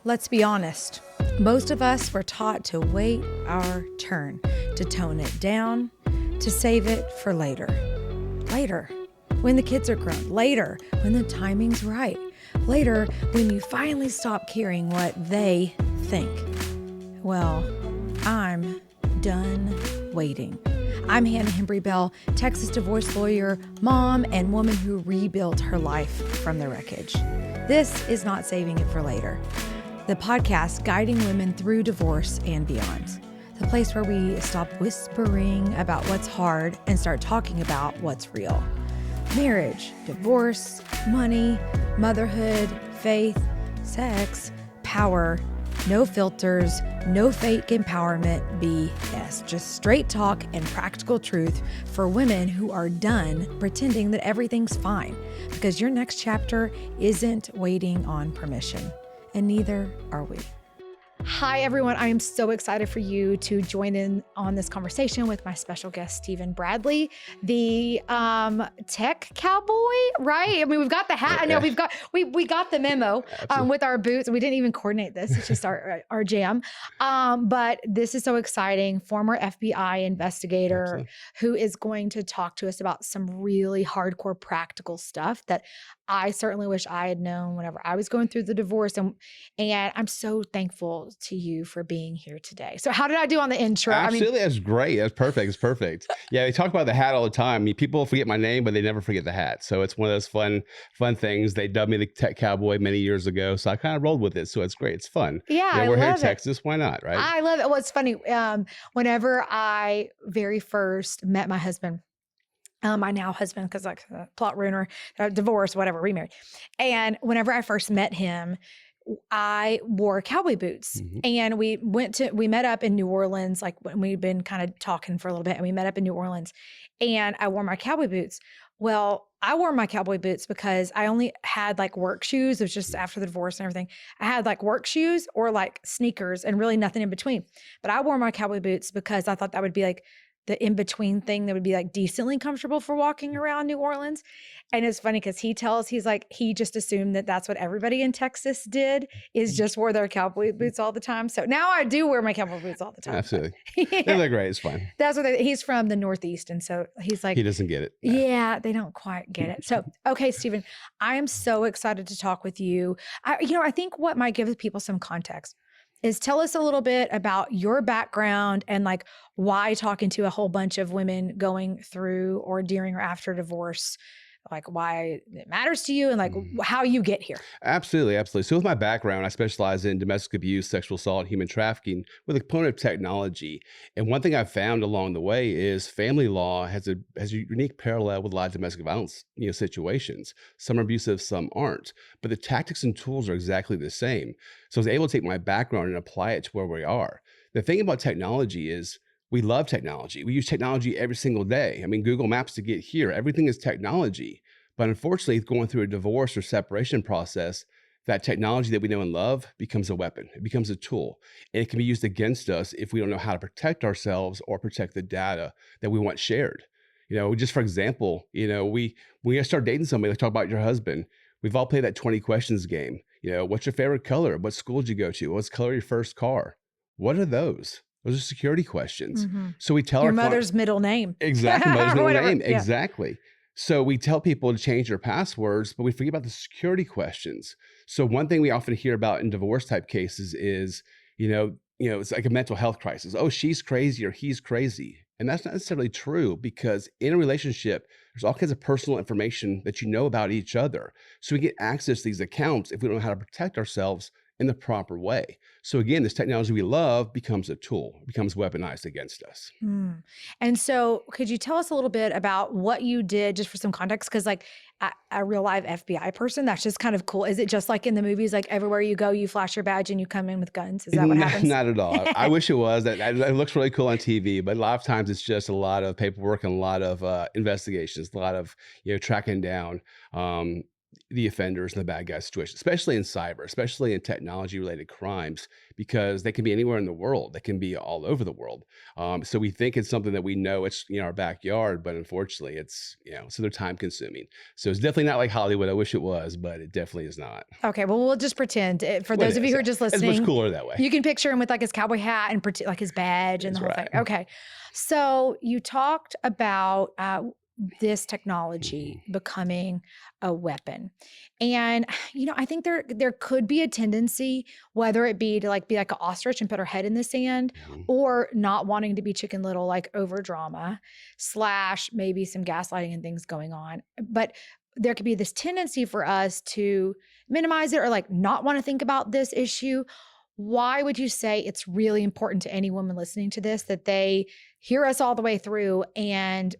let's be honest. Most of us were taught to wait our turn, to tone it down, to save it for later. Later, when the kids are grown. Later, when the timing's right. Later, when you finally stop caring what they think. Well, I'm done waiting. I'm Hannah Hembry Bell, Texas divorce lawyer, mom, and woman who rebuilt her life from the wreckage. This is Not Saving It for Later, the podcast guiding women through divorce and beyond. The place where we stop whispering about what's hard and start talking about what's real. Marriage, divorce, money, motherhood, faith, sex, power, no filters, no fake empowerment, BS. Just straight talk and practical truth for women who are done pretending that everything's fine, because your next chapter isn't waiting on permission, and neither are we. Hi, everyone. I am so excited for you to join in on this conversation with my special guest, Stephen Bradley, the tech cowboy, right? I mean, we've got the hat. I know we got the memo with our boots. We didn't even coordinate this. It's just our jam. But this is so exciting. Former FBI investigator who is going to talk to us about some really hardcore practical stuff that I certainly wish I had known whenever I was going through the divorce. And I'm so thankful to you for being here today. So how did I do on the intro? Absolutely. That's great. That's perfect. It's perfect. Yeah. We talk about the hat all the time. I mean, people forget my name, but they never forget the hat. So it's one of those fun things. They dubbed me the tech cowboy many years ago. So I kind of rolled with it. So it's great. It's fun. Yeah. We're here in Texas. Why not? Right. I love it. Well, it's funny. Whenever I very first met my husband, my now husband, because like plot ruiner, divorce, whatever, remarried. And whenever I first met him, I wore cowboy boots, and we met up in New Orleans, like when we'd been kind of talking for a little bit, and we met up in New Orleans, and I wore my cowboy boots. Well, I wore my cowboy boots because I only had like work shoes. It was just after the divorce and everything. I had like work shoes or like sneakers and really nothing in between. But I wore my cowboy boots because I thought that would be like the in-between thing that would be like decently comfortable for walking around New Orleans. And it's funny because he's like, he just assumed that that's what everybody in Texas did, is just wore their cowboy boots all the time. So now I do wear my cowboy boots all the time. Absolutely. Yeah. They look great. It's fun. That's what he's from the Northeast. And so he's like, he doesn't get it. No. Yeah, they don't quite get it. So, okay, Stephen, I am so excited to talk with you. I think what might give people some context is tell us a little bit about your background and like why talking to a whole bunch of women going through or during or after divorce, like why it matters to you and like how you get here. Absolutely. Absolutely. So with my background, I specialize in domestic abuse, sexual assault, human trafficking with a component of technology. And one thing I've found along the way is family law has a unique parallel with a lot of domestic violence, situations. Some are abusive, some aren't, but the tactics and tools are exactly the same. So I was able to take my background and apply it to where we are. The thing about technology is we love technology. We use technology every single day. I mean, Google Maps to get here, everything is technology. But unfortunately, going through a divorce or separation process, that technology that we know and love becomes a weapon. It becomes a tool. And it can be used against us if we don't know how to protect ourselves or protect the data that we want shared. Just for example, when you start dating somebody, like talk about your husband, we've all played that 20 questions game. What's your favorite color? What school did you go to? What's the color of your first car? What are those? Those are security questions. So we tell your mother's middle name. Exactly. Mother's middle name. Yeah. Exactly. So we tell people to change their passwords, but we forget about the security questions. So one thing we often hear about in divorce type cases is, it's like a mental health crisis. Oh, she's crazy or he's crazy. And that's not necessarily true, because in a relationship, there's all kinds of personal information that you know about each other. So we get access to these accounts if we don't know how to protect ourselves in the proper way. So again, this technology we love becomes a tool, becomes weaponized against us. And so could you tell us a little bit about what you did, just for some context? Because like a real live FBI person, that's just kind of cool. Is it just like in the movies, like everywhere you go, you flash your badge and you come in with guns? Is that what happens? Not at all. I wish it was. That looks really cool on TV, but a lot of times it's just a lot of paperwork and a lot of investigations, a lot of tracking down the offenders and the bad guy situation, especially in cyber, especially in technology related crimes, because they can be anywhere in the world. They can be all over the world. So we think it's something that we know it's in our backyard, but unfortunately it's, so they're time consuming. So it's definitely not like Hollywood. I wish it was, but it definitely is not. Okay, well, we'll just pretend. For Well, those it of you is, who are yeah. just It's listening, much cooler that way. you can picture him with like his cowboy hat and like his badge and the That's whole right. thing. Okay, so you talked about this technology becoming a weapon, and I think there could be a tendency, whether it be to be like an ostrich and put our head in the sand, Mhm. or not wanting to be Chicken Little, like over drama / maybe some gaslighting and things going on, but there could be this tendency for us to minimize it or like not want to think about this issue. Why would you say it's really important to any woman listening to this that they hear us all the way through and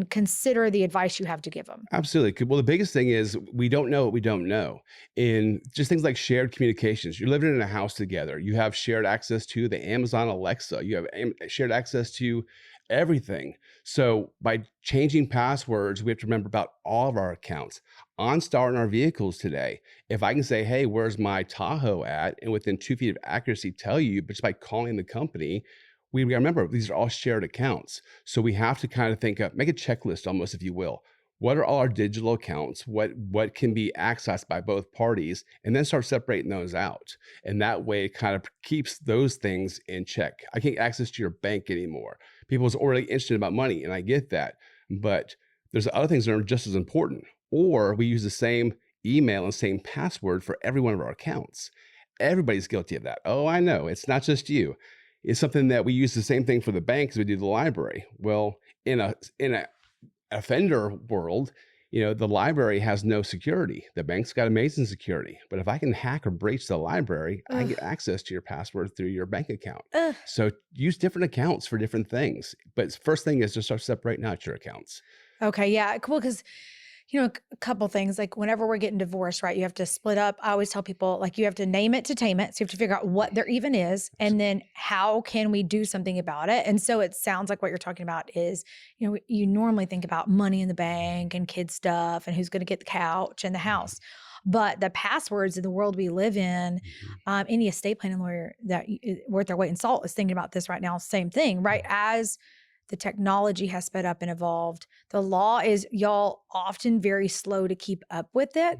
consider the advice you have to give them? Absolutely. Well, the biggest thing is we don't know what we don't know. In just things like shared communications, you're living in a house together. You have shared access to the Amazon Alexa. You have shared access to everything. So by changing passwords, we have to remember about all of our accounts. OnStar in our vehicles today, if I can say, hey, where's my Tahoe at? And within 2 feet of accuracy tell you, but just by calling the company, we remember these are all shared accounts. So we have to kind of think of, make a checklist almost, if you will. What are all our digital accounts? What can be accessed by both parties? And then start separating those out. And that way it kind of keeps those things in check. I can't access to your bank anymore. People's already interested about money, and I get that. But there's other things that are just as important. Or we use the same email and same password for every one of our accounts. Everybody's guilty of that. Oh, I know. It's not just you. It's something that we use the same thing for the bank as we do the library. Well, in a offender world, the library has no security. The bank's got amazing security. But if I can hack or breach the library, I get access to your password through your bank account. Ugh. So use different accounts for different things. But first thing is to start separating out your accounts. Okay, yeah, cool. Because a couple things, like whenever we're getting divorced, right? You have to split up. I always tell people, like, you have to name it to tame it. So you have to figure out what there even is, and then how can we do something about it? And so it sounds like what you're talking about is, you normally think about money in the bank and kid stuff and who's going to get the couch and the house. But the passwords in the world we live in, any estate planning lawyer that worth their weight in salt is thinking about this right now. Same thing, right? As the technology has sped up and evolved, the law is, y'all, often very slow to keep up with it.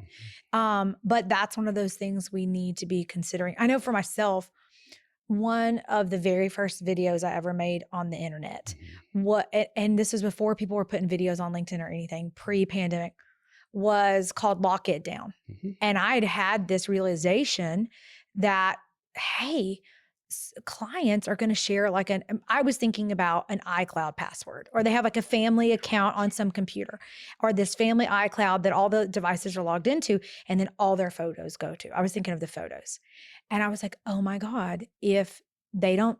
But that's one of those things we need to be considering. I know for myself, one of the very first videos I ever made on the internet, and this was before people were putting videos on LinkedIn or anything, pre-pandemic, was called Lock It Down. And I'd had this realization that, hey, clients are going to share I was thinking about an iCloud password, or they have like a family account on some computer, or this family iCloud that all the devices are logged into, and then all their photos go to. I was thinking of the photos, and I was like, oh my God, if they don't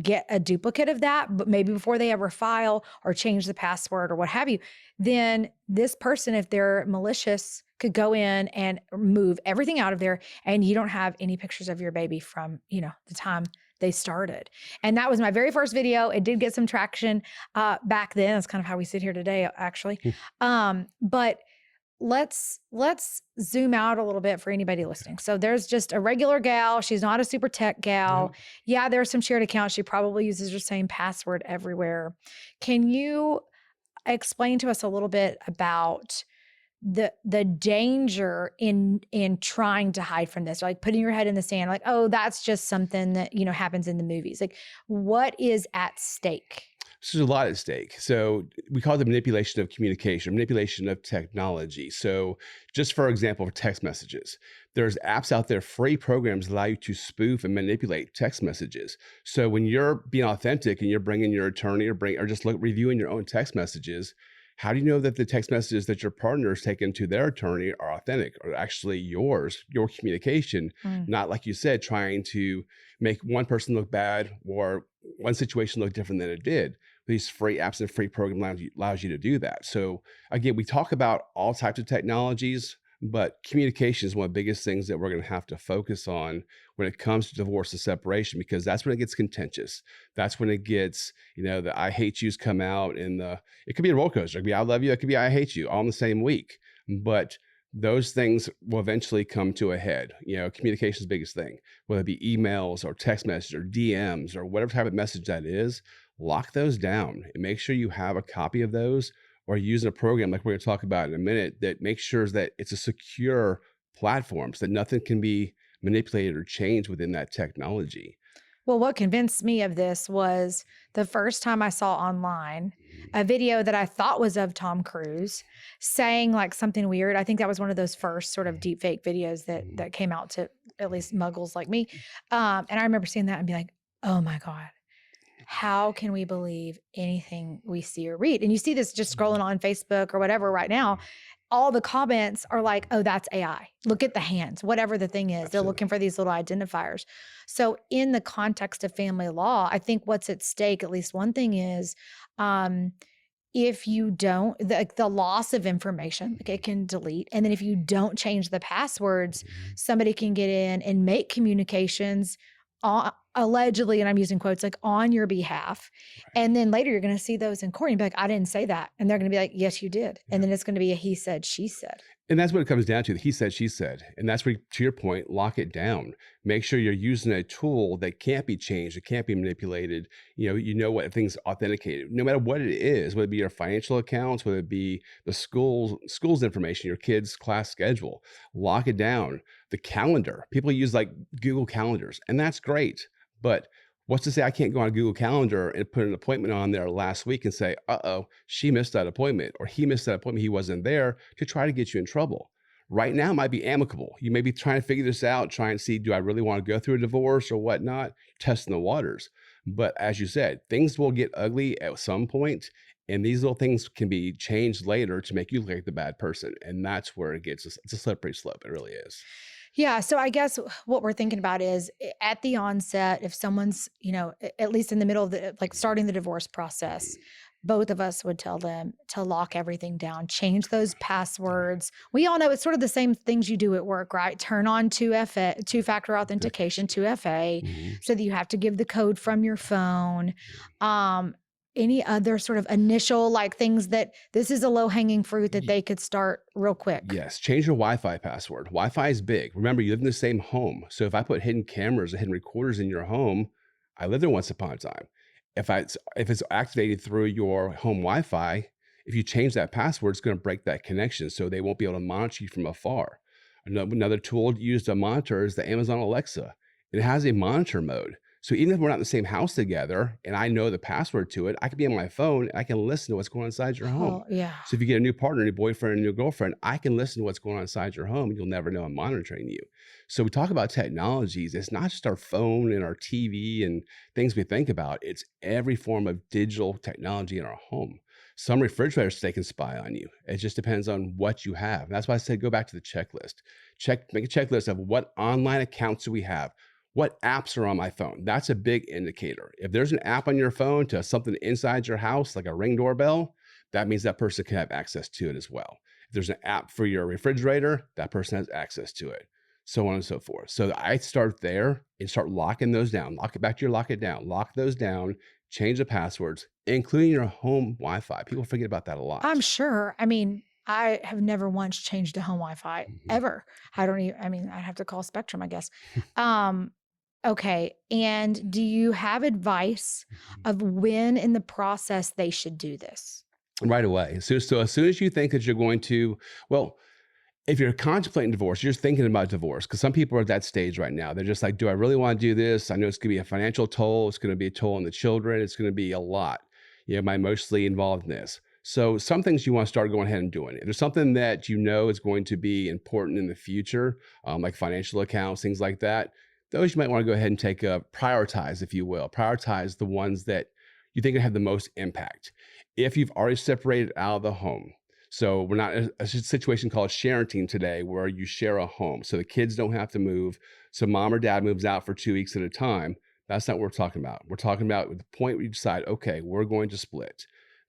get a duplicate of that, but maybe before they ever file or change the password or what have you, then this person, if they're malicious, could go in and move everything out of there, and you don't have any pictures of your baby from, the time they started. And that was my very first video. It did get some traction back then. That's kind of how we sit here today, actually. But let's zoom out a little bit for anybody listening. So there's just a regular gal. She's not a super tech gal. Yeah, there's some shared accounts. She probably uses her same password everywhere. Can you explain to us a little bit about the danger in trying to hide from this, or like putting your head in the sand, like, oh, that's just something that, happens in the movies? Like, what is at stake? So there's a lot at stake. So we call it the manipulation of communication, manipulation of technology. So just for example, for text messages, there's apps out there, free programs that allow you to spoof and manipulate text messages. So when you're being authentic and you're bringing your attorney or just reviewing your own text messages, how do you know that the text messages that your partner is taking to their attorney are authentic, or actually your communication, not, like you said, trying to make one person look bad or one situation look different than it did? These free apps and free program allows you to do that. So again, we talk about all types of technologies, but communication is one of the biggest things that we're going to have to focus on when it comes to divorce and separation, because that's when it gets contentious. That's when it gets, the I hate yous come out, and it could be a roller coaster. It could be I love you. It could be I hate you, all in the same week. But those things will eventually come to a head. Communication is the biggest thing, whether it be emails or text messages or DMs or whatever type of message that is. Lock those down and make sure you have a copy of those, or using a program like we're going to talk about in a minute that makes sure that it's a secure platform so that nothing can be manipulated or changed within that technology. Well, what convinced me of this was the first time I saw online Mhm. a video that I thought was of Tom Cruise saying like something weird. I think that was one of those first sort of deep fake videos that Mhm. that came out to at least muggles like me. And I remember seeing that and be like, oh my God, how can we believe anything we see or read? And you see this just scrolling on Facebook or whatever right now. All the comments are like, oh, that's AI. Look at the hands, whatever the thing is. They're looking Absolutely. for these little identifiers. So, in the context of family law, I think what's at stake, at least one thing is, um, if you don't, the loss of information, like it can delete. And then if you don't change the passwords, Mhm. somebody can get in and make communications allegedly, and I'm using quotes, like on your behalf. And then later you're going to see those in court and be like, I didn't say that. And they're going to be like, yes, you did. And Yeah. then it's going to be a he said, she said. And that's what it comes down to. He said, she said. And that's where, to your point, lock it down. Make sure you're using a tool that can't be changed, it can't be manipulated. You know what things authenticated, no matter what it is, whether it be your financial accounts, whether it be the school's information, your kids' class schedule. Lock it down. The calendar. People use like Google calendars, and that's great. But what's to say I can't go on Google Calendar and put an appointment on there last week and say, uh-oh, she missed that appointment or he missed that appointment, he wasn't there, to try to get you in trouble. Right now might be amicable. You may be trying to figure this out, try and see, do I really want to go through a divorce or whatnot, testing the waters. But as you said, things will get ugly at some point, and these little things can be changed later to make you look like the bad person. And that's where it gets, it's a slippery slope. It really is. Yeah. So I guess what we're thinking about is at the onset, if someone's, at least in the middle of the, like starting the divorce process, both of us would tell them to lock everything down, change those passwords. We all know it's sort of the same things you do at work, right? Turn on 2FA, two-factor authentication, 2FA, Mhm. so that you have to give the code from your phone. Um, any other sort of initial like things that this is a low-hanging fruit that they could start real quick? Yes, change your Wi-Fi password. Wi-Fi is big. Remember, you live in the same home. So if I put hidden cameras or hidden recorders in your home, I lived there once upon a time. If it's activated through your home Wi-Fi, if you change that password, it's going to break that connection, so they won't be able to monitor you from afar. Another tool used to monitor is the Amazon Alexa. It has a monitor mode. So even if we're not in the same house together and I know the password to it, I could be on my phone and I can listen to what's going on inside your home. Oh, yeah. So if you get a new partner, a new boyfriend, a new girlfriend, I can listen to what's going on inside your home and you'll never know I'm monitoring you. So we talk about technologies. It's not just our phone and our TV and things we think about. It's every form of digital technology in our home. Some refrigerators, they can spy on you. It just depends on what you have. That's why I said go back to the checklist. Make a checklist of what online accounts do we have? What apps are on my phone? That's a big indicator. If there's an app on your phone to something inside your house, like a Ring doorbell, that means that person can have access to it as well. If there's an app for your refrigerator, that person has access to it, so on and so forth. So I start there and start locking those down. Lock it back to your lock it down. Lock those down, change the passwords, including your home Wi-Fi. People forget about that a I'm lot. sure. I mean, I have never once changed a home Wi-Fi Mhm. ever. I don't even, I mean, I'd have to call Spectrum, I guess. Um, okay. And do you have advice of when in the process they should do this? Right away. So as soon as you think that you're going to, well, if you're contemplating divorce, you're thinking about divorce, because some people are at that stage right now. They're just like, do I really want to do this? I know it's going to be a financial toll. It's going to be a toll on the children. It's going to be a lot. Am I emotionally involved in this? So some things you want to start going ahead and doing. If there's something that you know is going to be important in the future, like financial accounts, things like that, those you might want to go ahead and take a prioritize, if you will. Prioritize the ones that you think have the most impact. If you've already separated out of the home, so we're not in a situation called sharenting today, where you share a home. So the kids don't have to move. So mom or dad moves out for 2 weeks at a time. That's not what we're talking about. We're talking about the point where you decide, okay, we're going to split.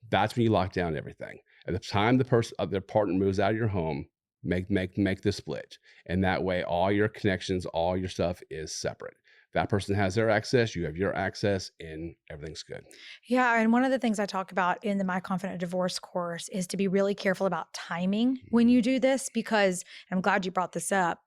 That's when you lock down everything. At the time their partner moves out of your home, make the split. And that way all your connections, all your stuff is separate. That person has their access, you have your access, and everything's good. Yeah, and one of the things I talk about in the My Confident Divorce course is to be really careful about timing when you do this, because I'm glad you brought this up.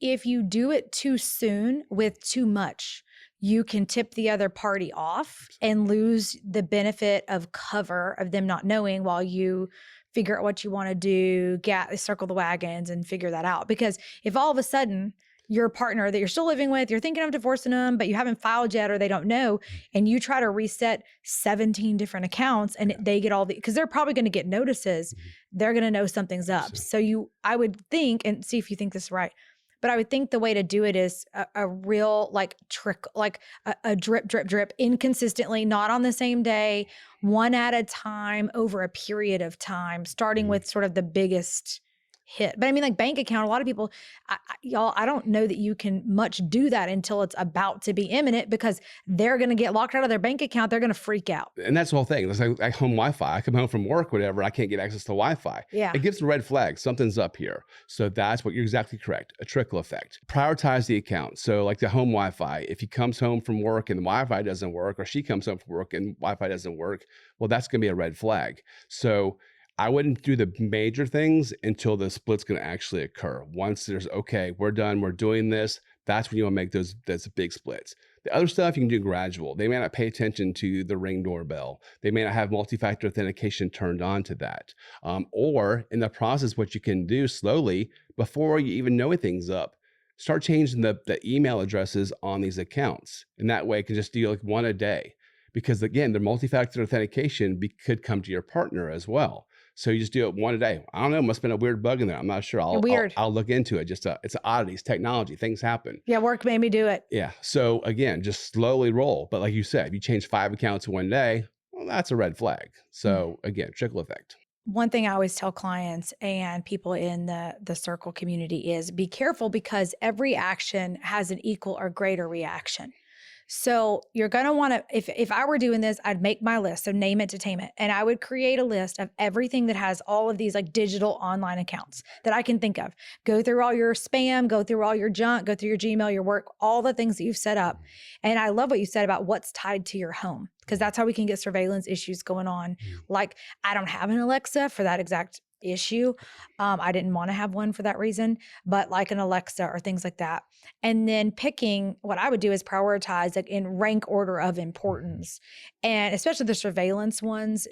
If you do it too soon with too much, you can tip the other party off and lose the benefit of cover of them not knowing while you figure out what you want to do, circle the wagons and figure that out. Because if all of a sudden your partner that you're still living with, you're thinking of divorcing them, but you haven't filed yet or they don't know, and you try to reset 17 different accounts and they get because they're probably going to get notices, they're going to know something's up. So I would think, and see if you think this is right, but I would think the way to do it is a real like trick, like a drip, drip, drip, inconsistently, not on the same day, one at a time over a period of time, starting with sort of the biggest hit. But I mean, like bank account, a lot of people, y'all, I don't know that you can much do that until it's about to be imminent, because they're going to get locked out of their bank account. They're going to freak out. And that's the whole thing. It's like home Wi-Fi. I come home from work, whatever, I can't get access to Wi-Fi. Yeah. It gives a red flag. Something's up here. So that's what you're exactly correct. A trickle effect. Prioritize the account. So like the home Wi-Fi, if he comes home from work and the Wi-Fi doesn't work, or she comes home from work and Wi-Fi doesn't work, well, that's going to be a red flag. So I wouldn't do the major things until the split's going to actually occur. Once there's, okay, we're done, we're doing this, that's when you want to make those big splits. The other stuff you can do gradual. They may not pay attention to the Ring doorbell. They may not have multi-factor authentication turned on to that. Or in the process, what you can do slowly, before you even know anything's up, start changing the email addresses on these accounts. And that way it can just do like one a day. Because again, the multi-factor authentication could come to your partner as well. So you just do it one a day. I don't know. Must have been a weird bug in there. I'm not sure. I'll look into it. Just it's oddities, technology, things happen. Yeah, work made me do it. Yeah. So again, just slowly roll. But like you said, if you change 5 accounts in one day, well, that's a red flag. So again, trickle effect. One thing I always tell clients and people in the circle community is be careful, because every action has an equal or greater reaction. So you're going to want to, if I were doing this, I'd make my list. So name it to tame it. And I would create a list of everything that has all of these like digital online accounts that I can think of. Go through all your spam, go through all your junk, go through your Gmail, your work, all the things that you've set up. And I love what you said about what's tied to your home, because that's how we can get surveillance issues going on. Like I don't have an Alexa for that exact issue. I didn't want to have one for that reason, but like an Alexa or things like that. And then picking, what I would do is prioritize like in rank order of importance. And especially the surveillance ones,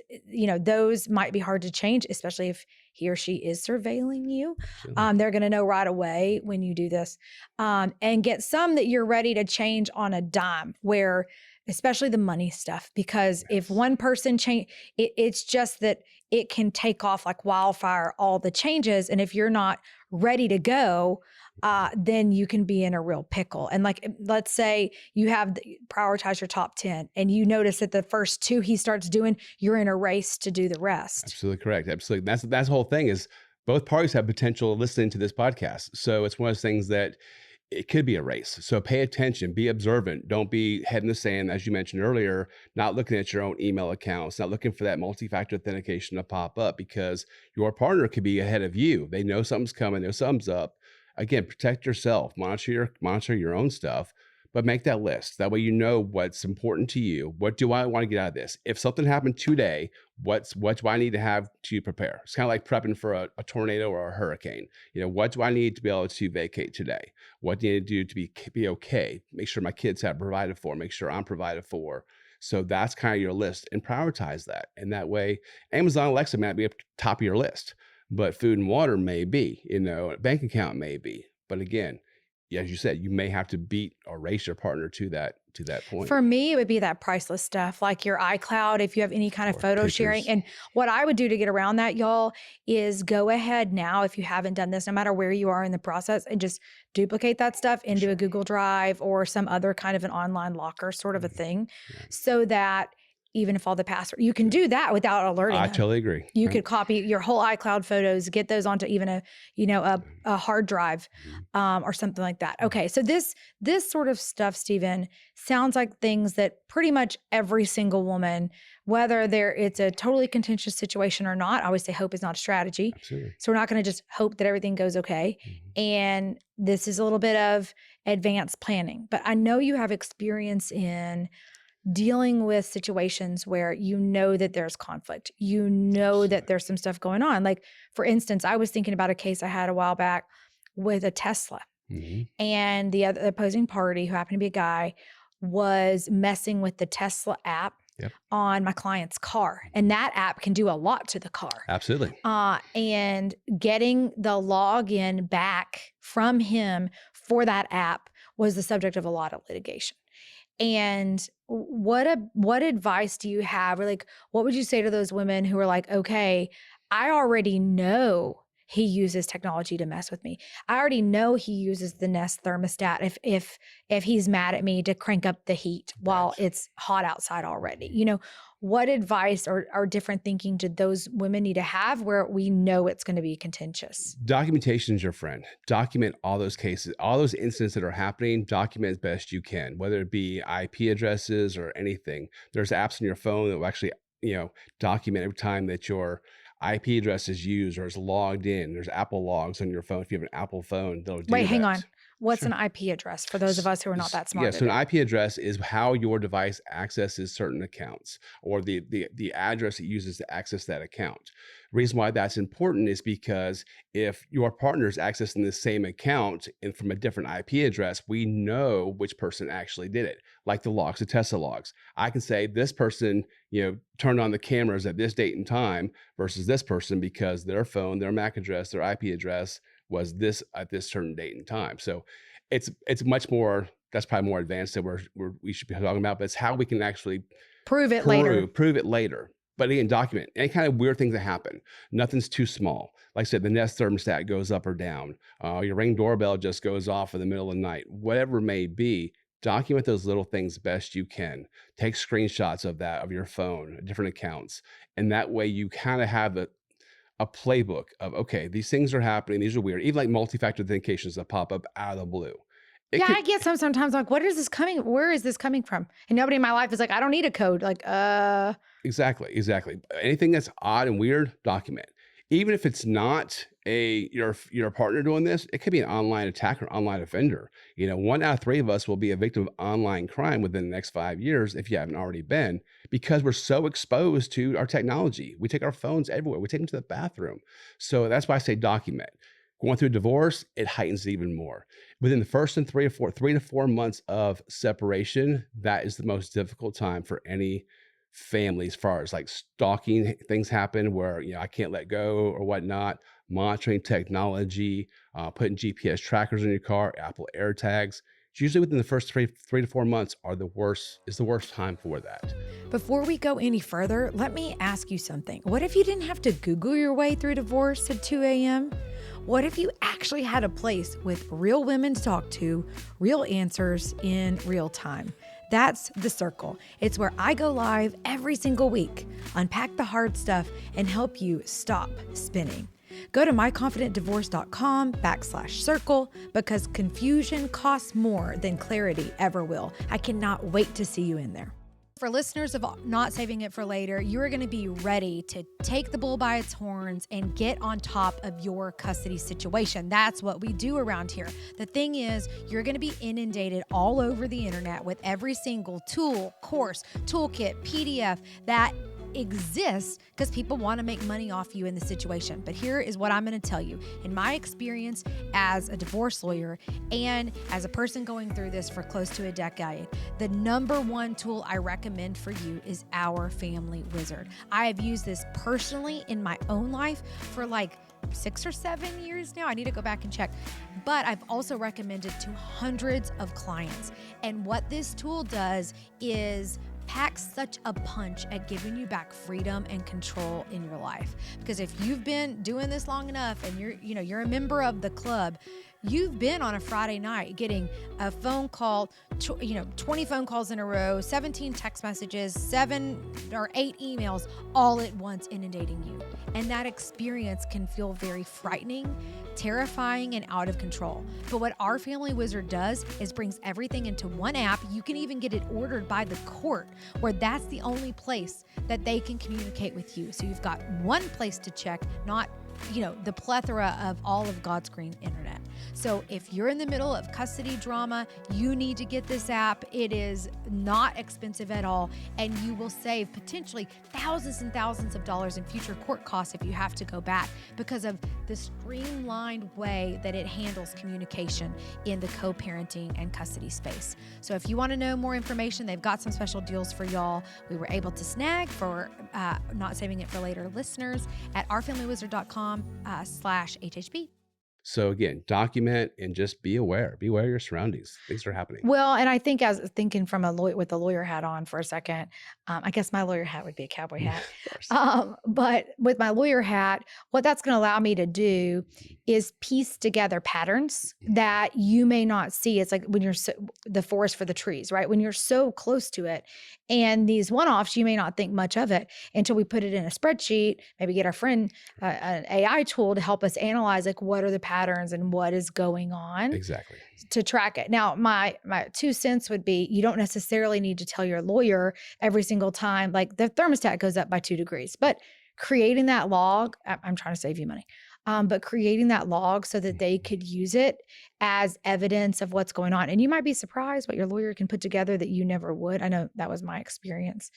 those might be hard to change, especially if he or she is surveilling you. They're going to know right away when you do this. And get some that you're ready to change on a dime, where especially the money stuff, because if one person it's just that it can take off like wildfire, all the changes. And if you're not ready to go, then you can be in a real pickle. And like, let's say you have prioritize your top 10 and you notice that the first 2 he starts doing, you're in a race to do the rest. Absolutely correct. Absolutely. That's the whole thing is both parties have potential of listening to this podcast. So it's one of those things that it could be a race. So pay attention, be observant. Don't be head in the sand, as you mentioned earlier, not looking at your own email accounts, not looking for that multi-factor authentication to pop up, because your partner could be ahead of you. They know something's coming, know something's up. Again, protect yourself, monitor your own stuff, but make that list. That way you know what's important to you. What do I want to get out of this? If something happened today, what do I need to have to prepare? It's kind of like prepping for a tornado or a hurricane. What do I need to be able to vacate today? What do you need to do to be okay? Make sure my kids have provided for, make sure I'm provided for. So that's kind of your list, and prioritize that. And that way, Amazon Alexa might be up top of your list, but food and water may be, a bank account may be. But again, as you said, you may have to beat or race your partner to that point. For me, it would be that priceless stuff, like your iCloud, if you have any kind of photo pictures. sharing. And what I would do to get around that, y'all, is go ahead now, if you haven't done this, no matter where you are in the process, and just duplicate that stuff into a Google Drive or some other kind of an online locker sort of a thing, so that even if all the password, you can do that without alerting I them. totally agree. You Right. could copy your whole iCloud photos, get those onto even a hard drive, or something like that. Okay. So this sort of stuff, Stephen, sounds like things that pretty much every single woman, whether it's a totally contentious situation or not, I always say hope is not a strategy. Absolutely. So we're not going to just hope that everything goes okay. And this is a little bit of advanced planning, but I know you have experience in dealing with situations where you know that there's conflict, you know that there's some stuff going on. Like, for instance, I was thinking about a case I had a while back with a Tesla, and the other opposing party, who happened to be a guy, was messing with the Tesla app on my client's car. And that app can do a lot to the car. Absolutely. And getting the login back from him for that app was the subject of a lot of litigation. And what advice do you have? Or like, what would you say to those women who are like, okay, I already know he uses technology to mess with me. I already know he uses the Nest thermostat if he's mad at me to crank up the heat while it's hot outside already. You know, what advice or different thinking do those women need to have where we know it's going to be contentious? Documentation is your friend. Document all those cases, all those incidents that are happening. Document as best you can, whether it be IP addresses or anything. There's apps on your phone that will actually, document every time that your IP address is used or is logged in. There's Apple logs on your phone. If you have an Apple phone, they'll do that. Wait, hang on. What's an IP address for those of us who are not that smart? Yeah, so an IP address is how your device accesses certain accounts, or the address it uses to access that account. Reason why that's important is because if your partner is accessing the same account and from a different IP address, we know which person actually did it. Like the logs, the Tesla logs. I can say this person, turned on the cameras at this date and time versus this person because their phone, their MAC address, their IP address was this at this certain date and time. So it's much more, that's probably more advanced than we should be talking about, but it's how we can actually prove it later. But again, document any kind of weird things that happen. Nothing's too small. Like I said, the Nest thermostat goes up or down. Your Ring doorbell just goes off in the middle of the night. Whatever it may be, document those little things best you can. Take screenshots of that, of your phone, different accounts. And that way you kind of have a playbook of, okay, these things are happening. These are weird. Even like multi-factor authentications that pop up out of the blue. I get sometimes like, where is this coming from? And nobody in my life is like, I don't need a code. Like, Exactly. Anything that's odd and weird, document. Even if it's not your partner doing this, it could be an online attacker, online offender. 1 out of 3 of us will be a victim of online crime within the next 5 years if you haven't already been, because we're so exposed to our technology. We take our phones everywhere. We take them to the bathroom. So that's why I say document. Going through a divorce, it heightens it even more. Within the first 3 to 4 months of separation, that is the most difficult time for any family, as far as like stalking things happen where, I can't let go or whatnot, monitoring technology, putting GPS trackers in your car, Apple AirTags. It's usually within the first 3 to 4 months is the worst time for that. Before we go any further, let me ask you something. What if you didn't have to Google your way through divorce at 2 a.m.? What if you actually had a place with real women to talk to, real answers in real time? That's The Circle. It's where I go live every single week, unpack the hard stuff, and help you stop spinning. Go to myconfidentdivorce.com/circle because confusion costs more than clarity ever will. I cannot wait to see you in there. For listeners of Not Saving It for Later, you are going to be ready to take the bull by its horns and get on top of your custody situation. That's what we do around here. The thing is, you're going to be inundated all over the internet with every single tool, course, toolkit, PDF that exists because people want to make money off you in the situation. But here is what I'm going to tell you. In my experience as a divorce lawyer and as a person going through this for close to a decade, the number one tool I recommend for you is OurFamilyWizard. I have used this personally in my own life for like 6 or 7 years now. I need to go back and check. But I've also recommended to hundreds of clients. And what this tool does is packs such a punch at giving you back freedom and control in your life. Because if you've been doing this long enough and you're a member of the club, You've been on a Friday night getting a phone call, 20 phone calls in a row, 17 text messages, 7 or 8 emails all at once inundating you. And that experience can feel very frightening, terrifying, and out of control. But what Our Family Wizard does is brings everything into one app. You can even get it ordered by the court, where that's the only place that they can communicate with you. So you've got one place to check, not the plethora of all of God's green internet. So if you're in the middle of custody drama, you need to get this app. It is not expensive at all, and you will save potentially thousands and thousands of dollars in future court costs if you have to go back, because of the streamlined way that it handles communication in the co-parenting and custody space. So if you want to know more information, they've got some special deals for y'all. We were able to snag for not saving it for later listeners at ourfamilywizard.com/HHP. So again, document and just be aware. Be aware of your surroundings. Things are happening. Well, and I think, as thinking from a lawyer with the lawyer hat on for a second, I guess my lawyer hat would be a cowboy hat. But with my lawyer hat, what that's going to allow me to do is piece together patterns that you may not see. It's like when you're the forest for the trees, right? When you're so close to it, and these one-offs, you may not think much of it until we put it in a spreadsheet. Maybe get our friend an AI tool to help us analyze, like, what are the patterns and what is going on. Exactly. To track it. Now, my 2 cents would be, you don't necessarily need to tell your lawyer every single time, like, the thermostat goes up by 2 degrees, but creating that log, I'm trying to save you money, but creating that log so that they could use it as evidence of what's going on. And you might be surprised what your lawyer can put together that you never would. I know that was my experience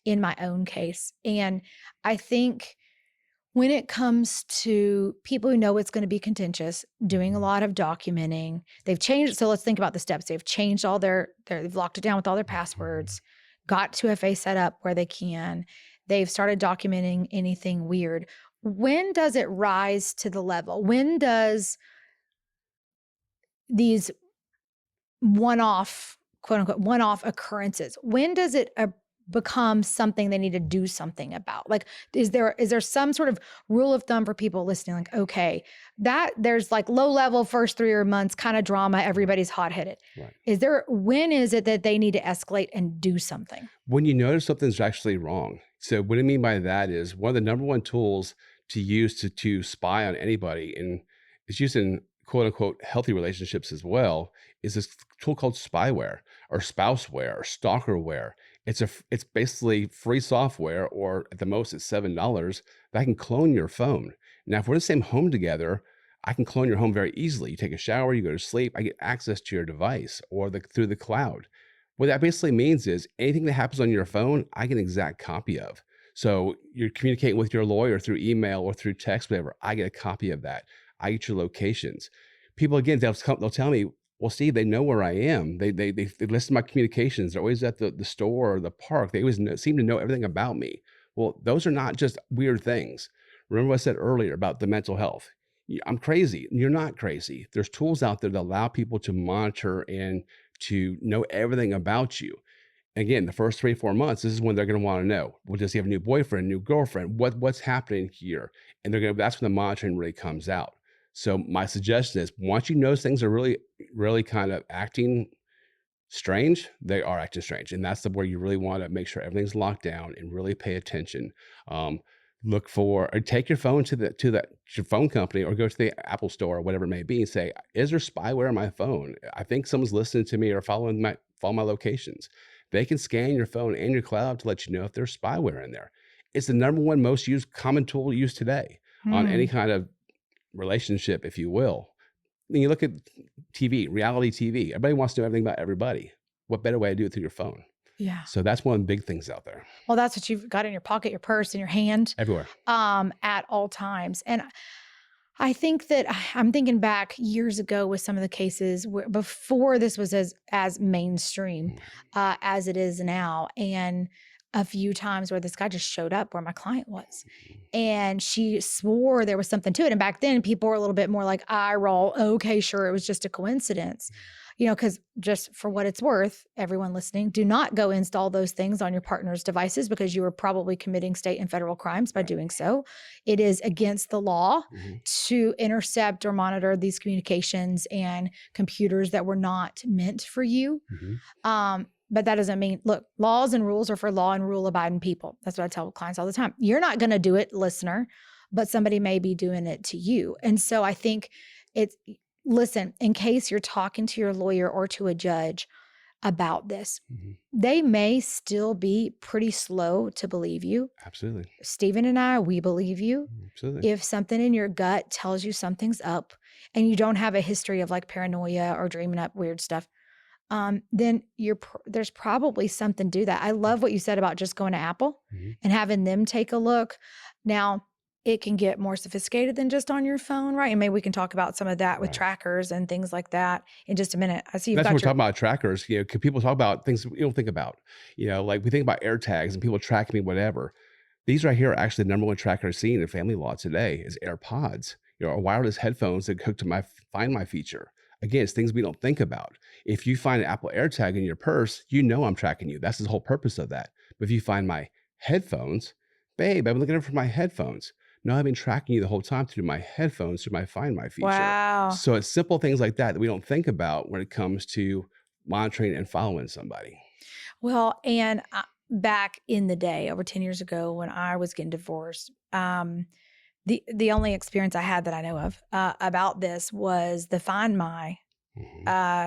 in my own case. And I think when it comes to people who know it's going to be contentious, doing a lot of documenting, they've changed. So let's think about the steps. They've changed all they've locked it down with all their passwords, got 2FA set up where they can. They've started documenting anything weird. When does it rise to the level? When does these one-off, quote unquote, one-off occurrences, when does it become something they need to do something about? Like, is there some sort of rule of thumb for people listening? Like, okay, that there's like low level first 3 months kind of drama, everybody's hot-headed. Right. When is it that they need to escalate and do something? When you notice something's actually wrong. So what I mean by that is, one of the number one tools to use to spy on anybody, and it's used in quote unquote healthy relationships as well, is this tool called Spyware or Spouseware or Stalkerware. It's basically free software, or at the most it's $7, that can clone your phone. Now, if we're in the same home together, I can clone your home very easily. You take a shower, you go to sleep, I get access to your device or through the cloud. What that basically means is anything that happens on your phone, I get an exact copy of. So you're communicating with your lawyer through email or through text, whatever, I get a copy of that. I get your locations. People, again, they'll tell me, well, Steve, they know where I am. They listen to my communications. They're always at the store or the park. They always seem to know everything about me. Well, those are not just weird things. Remember what I said earlier about the mental health. I'm crazy. You're not crazy. There's tools out there that allow people to monitor and to know everything about you. Again, the first 3-4 months, this is when they're going to want to know. Well, does he have a new boyfriend, new girlfriend? What's happening here? And that's when the monitoring really comes out. So my suggestion is, once you notice things are really, really kind of acting strange, they are acting strange. And that's where you really want to make sure everything's locked down and really pay attention. Look for, or take your phone to your phone company, or go to the Apple store or whatever it may be, and say, is there spyware on my phone? I think someone's listening to me or follow my locations. They can scan your phone and your cloud to let you know if there's spyware in there. It's the number one most used common tool used today on any kind of relationship, if you will. When you look at TV, reality TV, everybody wants to know everything about everybody. What better way to do it through your phone? Yeah. So that's one of the big things out there. Well, that's what you've got in your pocket, your purse, in your hand. Everywhere. At all times. And I think that I'm thinking back years ago with some of the cases where, before this was as mainstream as it is now, and a few times where this guy just showed up where my client was, and she swore there was something to it. And back then people were a little bit more like eye roll. Okay, sure, it was just a coincidence. because just for what it's worth, everyone listening, do not go install those things on your partner's devices because you are probably committing state and federal crimes by doing so. It is against the law to intercept or monitor these communications and computers that were not meant for you. But that doesn't mean, look, laws and rules are for law and rule abiding people. That's what I tell clients all the time. You're not going to do it, listener, but somebody may be doing it to you. And so I think listen, in case you're talking to your lawyer or to a judge about this, they may still be pretty slow to believe you. Absolutely. Stephen and I, we believe you. Absolutely. If something in your gut tells you something's up and you don't have a history of like paranoia or dreaming up weird stuff, then there's probably something to that. I love what you said about just going to Apple and having them take a look. Now, it can get more sophisticated than just on your phone, right? And maybe we can talk about some of that with trackers and things like that in just a minute. I see you've That's got what we're talking about, trackers. People talk about things we don't think about. Like we think about AirTags and people track me, whatever. These right here are actually the number one tracker seen in family law today is AirPods, or wireless headphones that hook to my Find My feature. Again, it's things we don't think about. If you find an Apple AirTag in your purse, I'm tracking you. That's the whole purpose of that. But if you find my headphones, babe, I've been looking for my headphones. No, I've been tracking you the whole time through my headphones, through my Find My feature. Wow. So it's simple things like that we don't think about when it comes to monitoring and following somebody. Well, and back in the day, over 10 years ago, when I was getting divorced, the only experience I had that I know of about this was the Find My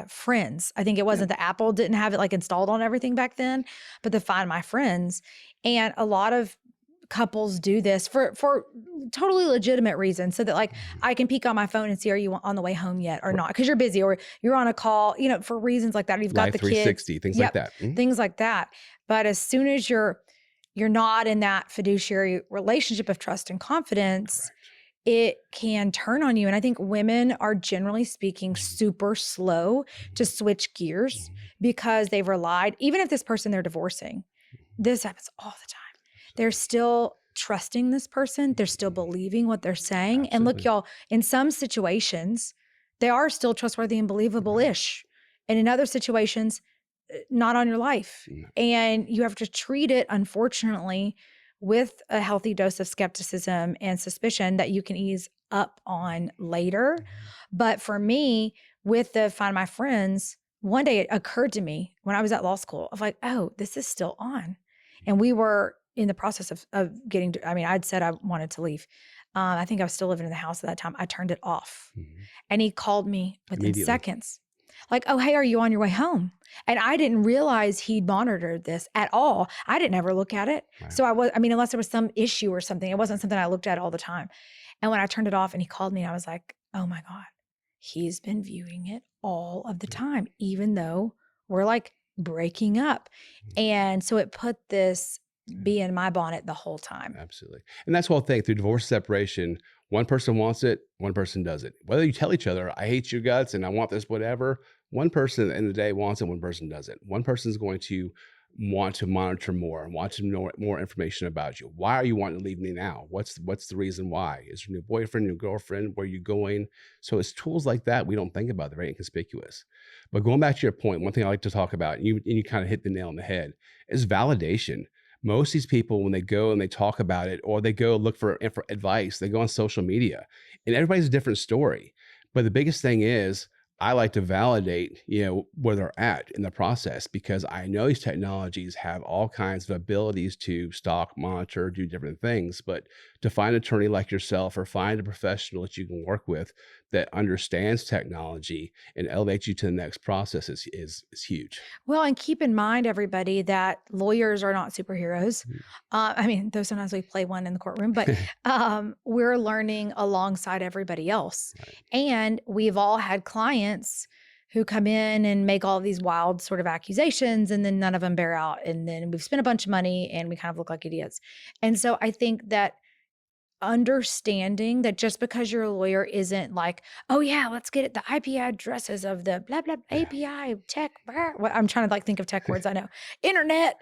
friends. I think it wasn't the Apple didn't have it like installed on everything back then, but the Find My friends. And a lot of couples do this for totally legitimate reasons, so that like I can peek on my phone and see, are you on the way home yet or not? Because you're busy or you're on a call, for reasons like that. Or you've got Life the 360, kids, things like that. things like that. But as soon as you're not in that fiduciary relationship of trust and confidence, it can turn on you. And I think women are generally speaking super slow to switch gears because they've relied, even if this person they're divorcing, this happens all the time. They're still trusting this person. They're still believing what they're saying. And look, y'all, in some situations, they are still trustworthy and believable-ish. And in other situations, not on your life. And you have to treat it, unfortunately, with a healthy dose of skepticism and suspicion that you can ease up on later. But for me, with the Find My friends, one day it occurred to me when I was at law school of like, oh, this is still on. And we were in the process of getting to, I'd said I wanted to leave. I think I was still living in the house at that time. I turned it off. And he called me within seconds. Like, oh, hey, are you on your way home? And I didn't realize he'd monitored this at all. I didn't ever look at it. Right. So unless there was some issue or something, it wasn't something I looked at all the time. And when I turned it off and he called me, I was like, oh my God, he's been viewing it all of the time, even though we're like breaking up. And so it put this bee in my bonnet the whole time. Absolutely. And that's the whole thing through divorce separation. One person wants it, one person doesn't. Whether you tell each other, I hate your guts and I want this, whatever, one person at the end of the day wants it, one person doesn't. One person's going to want to monitor more and want to know more information about you. Why are you wanting to leave me now? What's the reason why? Is your new boyfriend, new girlfriend? Where are you going? So it's tools like that we don't think about. They're very inconspicuous. But going back to your point, one thing I like to talk about, and you kind of hit the nail on the head, is validation. Most of these people, when they go and they talk about it, or they go look for advice, they go on social media, and everybody's a different story. But the biggest thing is, I like to validate, where they're at in the process, because I know these technologies have all kinds of abilities to stalk, monitor, do different things. But to find an attorney like yourself, or find a professional that you can work with that understands technology and elevates you to the next process is huge. Well, and keep in mind, everybody, that lawyers are not superheroes. Though sometimes we play one in the courtroom, but we're learning alongside everybody else. Right. And we've all had clients who come in and make all of these wild sort of accusations, and then none of them bear out. And then we've spent a bunch of money and we kind of look like idiots. And so I think that understanding that just because you're a lawyer isn't like, oh yeah, let's get it, the IP addresses of the blah, blah, API, tech, blah. I'm trying to think of tech words I know. Internet.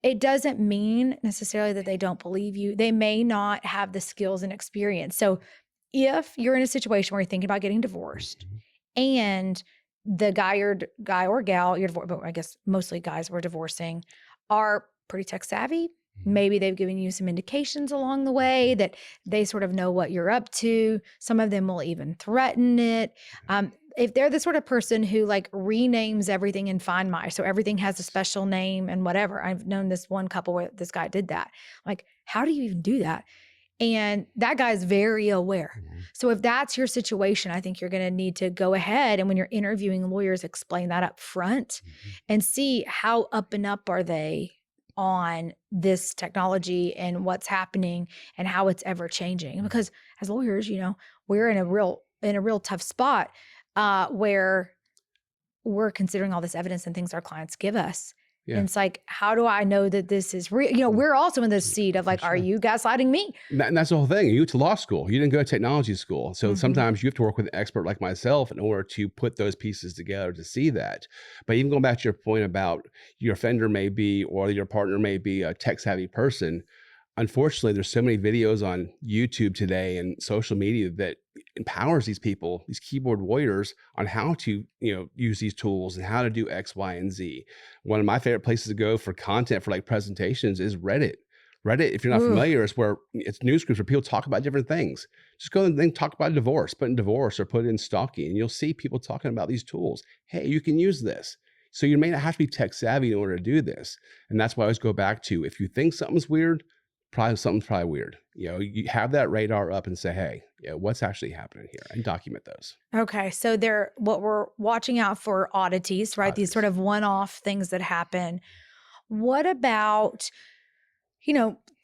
It doesn't mean necessarily that they don't believe you. They may not have the skills and experience. So if you're in a situation where you're thinking about getting divorced and the guy or gal but I guess mostly guys were divorcing, are pretty tech savvy. Maybe they've given you some indications along the way that they sort of know what you're up to. Some of them will even threaten it. If they're the sort of person who like renames everything in Find My, so everything has a special name and whatever. I've known this one couple where this guy did that. Like, how do you even do that? And that guy's very aware. So if that's your situation, I think you're going to need to go ahead and when you're interviewing lawyers, explain that up front and see how up and up are they on this technology and what's happening and how it's ever changing. Because as lawyers, we're in a real tough spot where we're considering all this evidence and things our clients give us. Yeah. And it's like, how do I know that this is real? We're also in this seat of like, are you gaslighting me? And that's the whole thing. You went to law school. You didn't go to technology school. So sometimes you have to work with an expert like myself in order to put those pieces together to see that. But even going back to your point about your offender may be, or your partner may be a tech savvy person, unfortunately, there's so many videos on YouTube today and social media that empowers these people, these keyboard warriors, on how to, use these tools and how to do X, Y, and Z. One of my favorite places to go for content for like presentations is Reddit. Reddit, if you're not familiar, is where it's news groups where people talk about different things. Just go and then talk about divorce, put in divorce or put in stalking, and you'll see people talking about these tools. Hey, you can use this. So you may not have to be tech savvy in order to do this. And that's why I always go back to, if you think something's weird, something's probably weird. You have that radar up and say, hey, what's actually happening here, and document those. Okay. So what we're watching out for oddities, right? These sort of one-off things that happen. What about,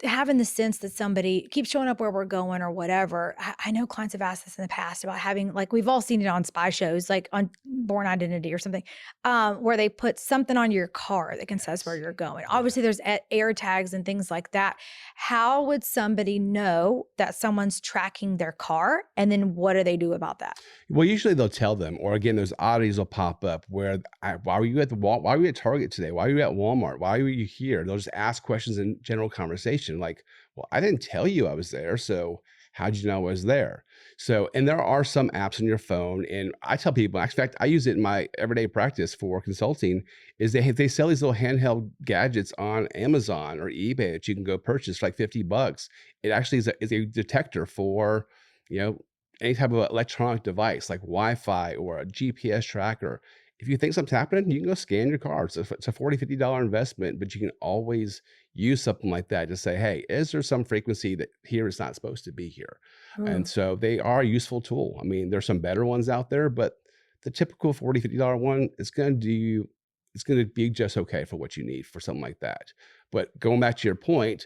having the sense that somebody keeps showing up where we're going or whatever? I know clients have asked this in the past about having, like, we've all seen it on spy shows, like on Born Identity or something, where they put something on your car that can says where you're going. Obviously, there's air tags and things like that. How would somebody know that someone's tracking their car? And then what do they do about that? Well, usually they'll tell them, or again, those oddities will pop up where, why were you at why were you at Target today? Why were you at Walmart? Why were you here? They'll just ask questions in general conversation. Like, well, I didn't tell you I was there. So how'd you know I was there? So, and there are some apps on your phone, and I tell people, in fact, I use it in my everyday practice for consulting, is they sell these little handheld gadgets on Amazon or eBay that you can go purchase for like $50. It actually is a detector for, any type of electronic device like Wi-Fi or a GPS tracker. If you think something's happening, you can go scan your car. It's a $40, $50 investment, but you can always use something like that to say, hey, is there some frequency that here is not supposed to be here? And so they are a useful tool. I mean, there's some better ones out there, but the typical $40, $50 one is going to be just okay for what you need for something like that. But going back to your point,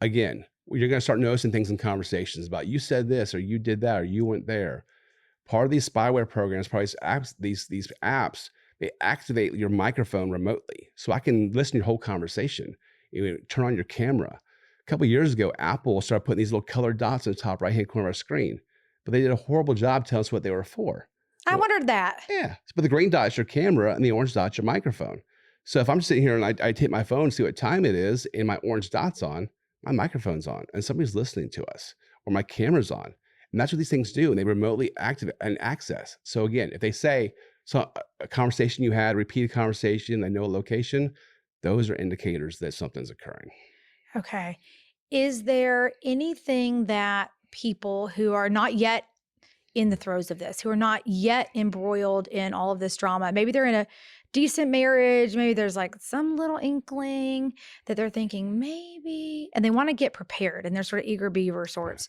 again, you're going to start noticing things in conversations about, you said this, or you did that, or you went there. Part of these spyware programs, probably these apps, they activate your microphone remotely. So I can listen to your whole conversation. Turn on your camera. A couple of years ago, Apple started putting these little colored dots in the top right-hand corner of our screen, but they did a horrible job telling us what they were for. I wondered that. Yeah, but the green dot is your camera and the orange dot is your microphone. So if I'm sitting here and I take my phone, see what time it is, and my orange dot's on, my microphone's on, and somebody's listening to us, or my camera's on. And that's what these things do, and they remotely activate and access. So again, if they say, so a conversation you had, repeated conversation, they know a location, those are indicators that something's occurring. Okay. Is there anything that people who are not yet in the throes of this, who are not yet embroiled in all of this drama, maybe they're in a decent marriage, maybe there's like some little inkling that they're thinking maybe, and they want to get prepared and they're sort of eager beaver sorts.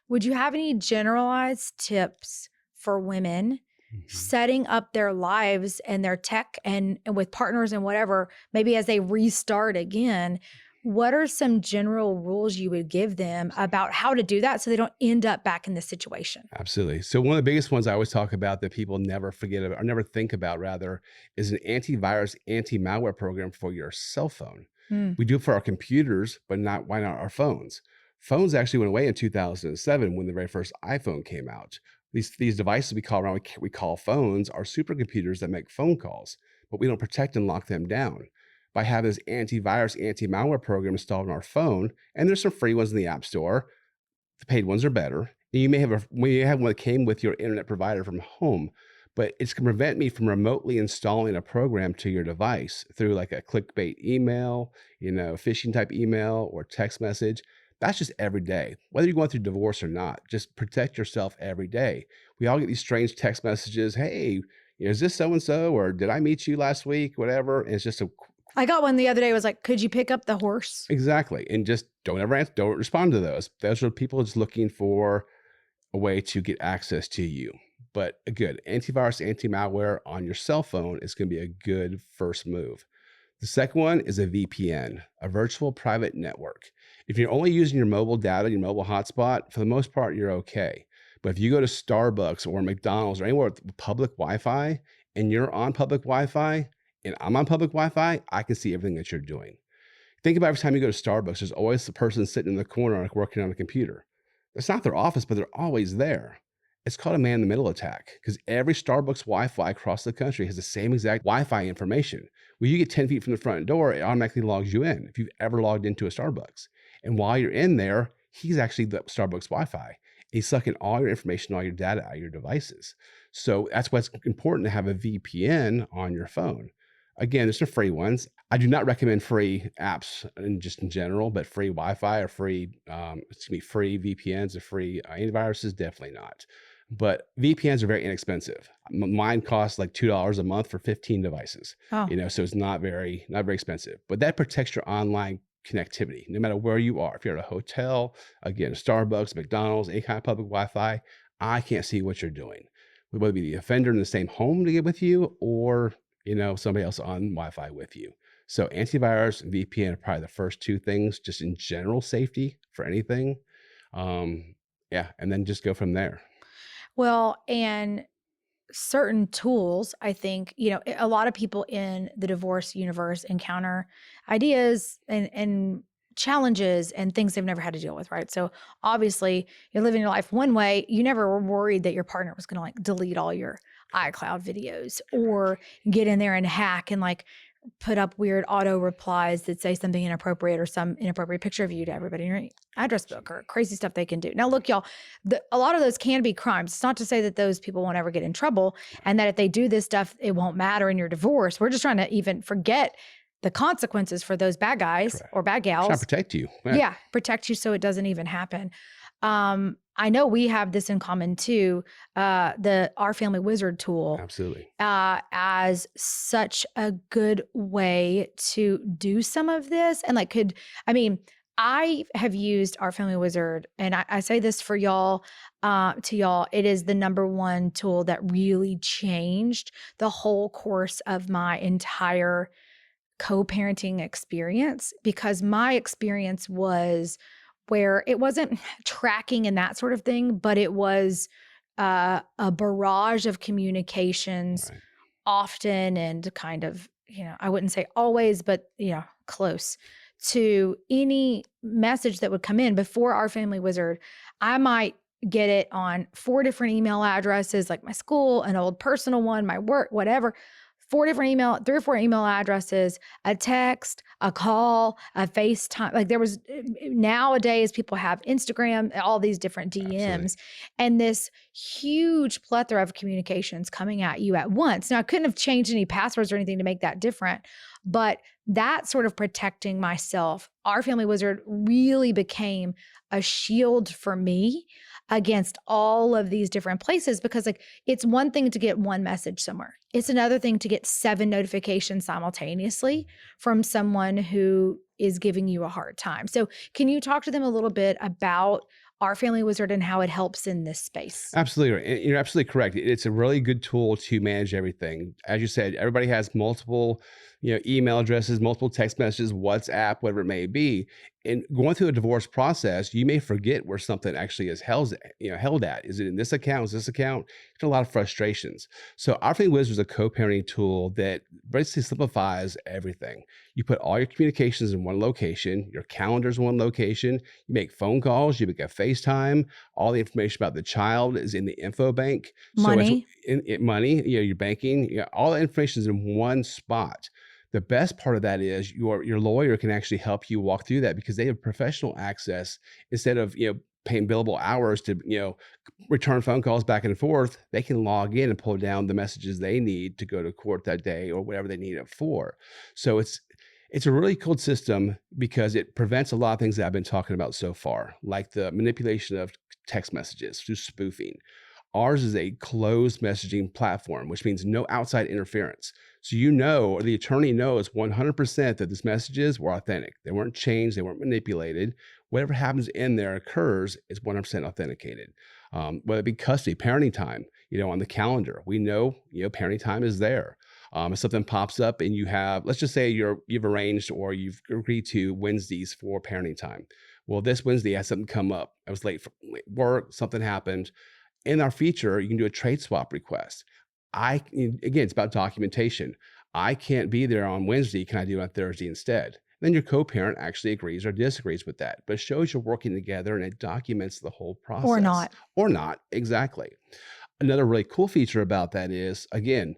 Would you have any generalized tips for women setting up their lives and their tech and with partners and whatever, maybe as they restart again? What are some general rules you would give them about how to do that so they don't end up back in this situation? Absolutely. So one of the biggest ones I always talk about that people never forget about, or never think about rather, is an antivirus, anti-malware program for your cell phone. We do it for our computers, but why not our phones? Phones actually went away in 2007 when the very first iPhone came out. These devices we call phones are supercomputers that make phone calls, but we don't protect and lock them down. By having this antivirus, anti-malware program installed on our phone, and there's some free ones in the App Store. The paid ones are better. And you may have one that came with your internet provider from home, but it's going to prevent me from remotely installing a program to your device through like a clickbait email, phishing type email or text message. That's just every day. Whether you're going through divorce or not, just protect yourself every day. We all get these strange text messages. Hey, is this so and so, or did I meet you last week? Whatever. And it's just a I got one the other day. It was like, could you pick up the horse? exactly, and just don't ever answer, don't respond to those. Those are people just looking for a way to get access to you. But a good antivirus, anti-malware on your cell phone is going to be a good first move. The second one is a VPN, a virtual private network. If you're only using your mobile data, your mobile hotspot, for the most part, you're okay. But if you go to Starbucks or McDonald's or anywhere with public Wi-Fi and you're on public Wi-Fi and I'm on public Wi-Fi, I can see everything that you're doing. Think about every time you go to Starbucks, there's always the person sitting in the corner like working on a computer. It's not their office, but they're always there. It's called a man-in-the-middle attack because every Starbucks Wi-Fi across the country has the same exact Wi-Fi information. When you get 10 feet from the front door, it automatically logs you in if you've ever logged into a Starbucks. And while you're in there, he's actually the Starbucks Wi-Fi. He's sucking all your information, all your data out of your devices. So that's why it's important to have a VPN on your phone. Again, there's some free ones. I do not recommend free apps in general, but free Wi-Fi or free VPNs or free antiviruses, definitely not. But VPNs are very inexpensive. Mine costs like $2 a month for 15 devices. Oh. So it's not very expensive. But that protects your online connectivity, no matter where you are. If you're at a hotel, again, Starbucks, McDonald's, any kind of public Wi-Fi, I can't see what you're doing. Whether it be the offender in the same home to get with you or somebody else on Wi-Fi with you. So antivirus and VPN are probably the first two things, just in general safety for anything. And then just go from there. Well, and certain tools, I think, a lot of people in the divorce universe encounter ideas and challenges and things they've never had to deal with, right? So obviously you're living your life one way. You never were worried that your partner was going to like delete all your iCloud videos or get in there and hack and like put up weird auto replies that say something inappropriate or some inappropriate picture of you to everybody in your address book or crazy stuff they can do. Now, look, y'all, a lot of those can be crimes. It's not to say that those people won't ever get in trouble and that if they do this stuff, it won't matter in your divorce. We're just trying to even forget the consequences for those bad guys Correct. or bad gals. Trying to protect you. Right. Yeah, protect you so it doesn't even happen. I know we have this in common too, the OurFamilyWizard tool. Absolutely. As such a good way to do some of this. And I have used OurFamilyWizard, and I say this for y'all, to y'all, it is the number one tool that really changed the whole course of my entire co-parenting experience, because my experience was where it wasn't tracking and that sort of thing, but it was a barrage of communications, right, often and kind of, I wouldn't say always, but close to any message that would come in. Before OurFamilyWizard, I might get it on 4 different email addresses, like my school, an old personal one, my work, whatever. 3 or 4 email addresses, a text, a call, a FaceTime. Like nowadays people have Instagram, all these different DMs. Absolutely. And this huge plethora of communications coming at you at once. Now I couldn't have changed any passwords or anything to make that different, but that sort of protecting myself, OurFamilyWizard really became a shield for me against all of these different places, because it's one thing to get one message somewhere. It's another thing to get 7 notifications simultaneously from someone who is giving you a hard time. So can you talk to them a little bit about OurFamilyWizard and how it helps in this space? Absolutely. And you're absolutely correct. It's a really good tool to manage everything. As you said, everybody has multiple, email addresses, multiple text messages, WhatsApp, whatever it may be. And going through the divorce process, you may forget where something actually is held at. Is it in this account? Is this account? There's a lot of frustrations. So OurFamilyWizard is a co-parenting tool that basically simplifies everything. You put all your communications in one location, your calendars in one location, you make phone calls, you make a FaceTime, all the information about the child is in the info bank. Money. So money, your banking, all the information is in one spot. The best part of that is your lawyer can actually help you walk through that because they have professional access instead of, paying billable hours to, return phone calls back and forth, they can log in and pull down the messages they need to go to court that day or whatever they need it for. So it's a really cool system because it prevents a lot of things that I've been talking about so far, like the manipulation of text messages through spoofing. Ours is a closed messaging platform, which means no outside interference. So or the attorney knows 100% that these messages were authentic. They weren't changed, they weren't manipulated. Whatever happens in there occurs is 100% authenticated. Whether it be custody, parenting time, on the calendar, we know, parenting time is there. If something pops up and you have, let's just say you've arranged or you've agreed to Wednesdays for parenting time. Well, this Wednesday has something come up. I was late for work, something happened. In our feature, you can do a trade swap request. Again, it's about documentation. I can't be there on Wednesday. Can I do it on Thursday instead? Then your co-parent actually agrees or disagrees with that, but it shows you're working together and it documents the whole process. Or not, exactly. Another really cool feature about that is, again,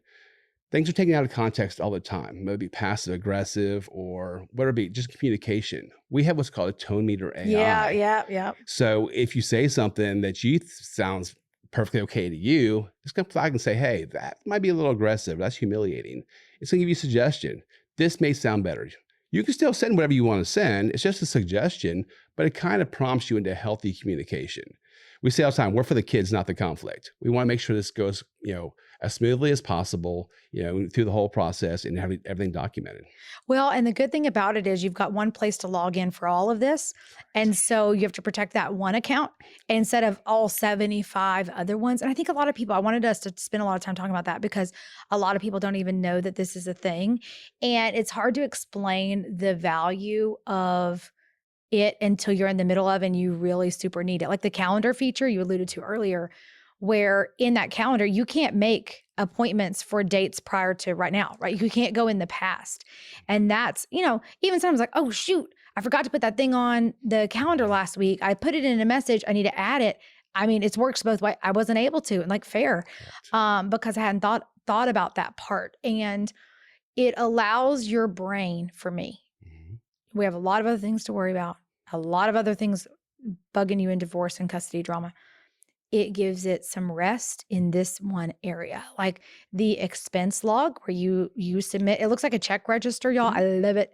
things are taken out of context all the time. Maybe passive aggressive or whatever it be, just communication. We have what's called a tone meter AI. Yeah. So if you say something that sounds perfectly okay to you, it's going to flag and say, hey, that might be a little aggressive. That's humiliating. It's going to give you a suggestion. This may sound better. You can still send whatever you want to send. It's just a suggestion, but it kind of prompts you into healthy communication. We say all the time, we're for the kids, not the conflict. We want to make sure this goes, as smoothly as possible, through the whole process and having everything documented. Well, and the good thing about it is you've got one place to log in for all of this. And so you have to protect that one account instead of all 75 other ones. And I think a lot of people, I wanted us to spend a lot of time talking about that because a lot of people don't even know that this is a thing. And it's hard to explain the value of it until you're in the middle of and you really super need it. Like the calendar feature you alluded to earlier, where in that calendar, you can't make appointments for dates prior to right now, right? You can't go in the past. And that's, even sometimes like, oh, shoot, I forgot to put that thing on the calendar last week. I put it in a message. I need to add it. I mean, it works both ways. I wasn't able to, and fair, because I hadn't thought about that part. And it allows your brain, for me, we have a lot of other things to worry about, a lot of other things bugging you in divorce and custody drama. It gives it some rest in this one area, like the expense log where you submit. It looks like a check register, y'all. I love it.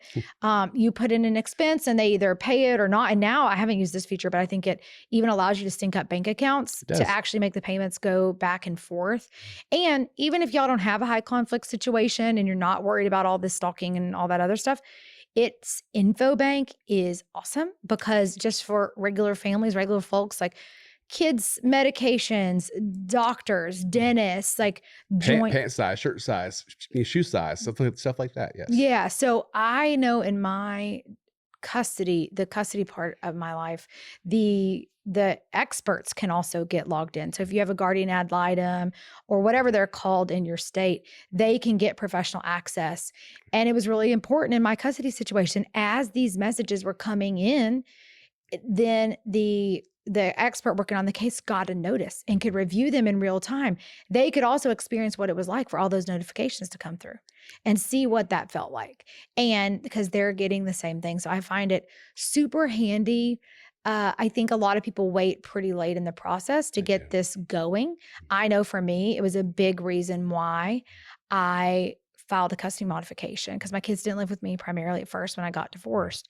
You put in an expense and they either pay it or not. And now I haven't used this feature, but I think it even allows you to sync up bank accounts to actually make the payments go back and forth. And even if y'all don't have a high conflict situation and you're not worried about all this stalking and all that other stuff, its info bank is awesome because just for regular families, regular folks, like kids' medications, doctors, dentists, like pant size, shirt size, shoe size, stuff like that. Yes. Yeah. So I know in my the custody part of my life, the experts can also get logged in. So if you have a guardian ad litem or whatever they're called in your state, they can get professional access. And it was really important in my custody situation as these messages were coming in, then the expert working on the case got a notice and could review them in real time. They could also experience what it was like for all those notifications to come through and see what that felt like. And because they're getting the same thing. So I find it super handy. I think a lot of people wait pretty late in the process to get this going. I know for me, it was a big reason why I filed a custody modification because my kids didn't live with me primarily at first when I got divorced.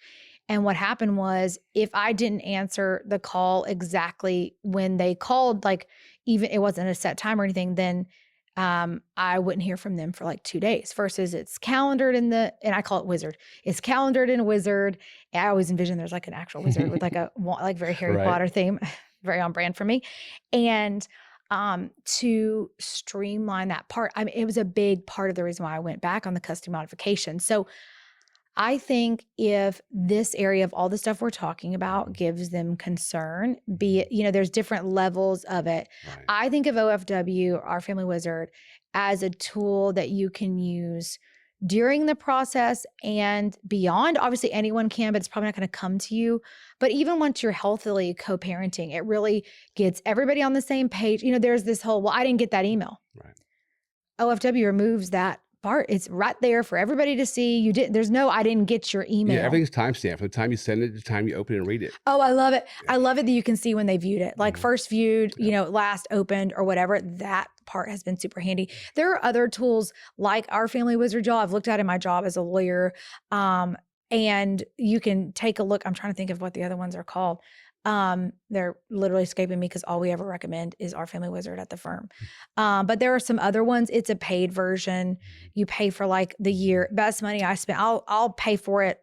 And what happened was if I didn't answer the call exactly when they called, like even it wasn't a set time or anything, then I wouldn't hear from them for like 2 days versus it's calendared and I call it Wizard. It's calendared in a Wizard. I always envision there's like an actual wizard with like a very Harry Potter theme, very on brand for me. And to streamline that part, I mean, it was a big part of the reason why I went back on the custody modification. So I think if this area of all the stuff we're talking about gives them concern, be it, there's different levels of it. Right. I think of OFW, OurFamilyWizard, as a tool that you can use during the process and beyond. Obviously, anyone can, but it's probably not going to come to you. But even once you're healthily co-parenting, it really gets everybody on the same page. There's this whole, well, I didn't get that email. Right. OFW removes that part. It's right there for everybody to see. There's no, I didn't get your Yeah, email. everything's timestamped from the time you send it to the time you open and read it. Oh, I love it. Yeah. I love it that you can see when they viewed it, like Mhm. first viewed, Yeah. last opened or whatever. That part has been super handy. There are other tools like Our Family Wizard, y'all. I've looked at in my job as a lawyer. And you can take a look. I'm trying to think of what the other ones are called. They're literally escaping me because all we ever recommend is Our Family Wizard at the firm. But there are some other ones. It's a paid version. You pay for like the year. Best money I spent. I'll pay for it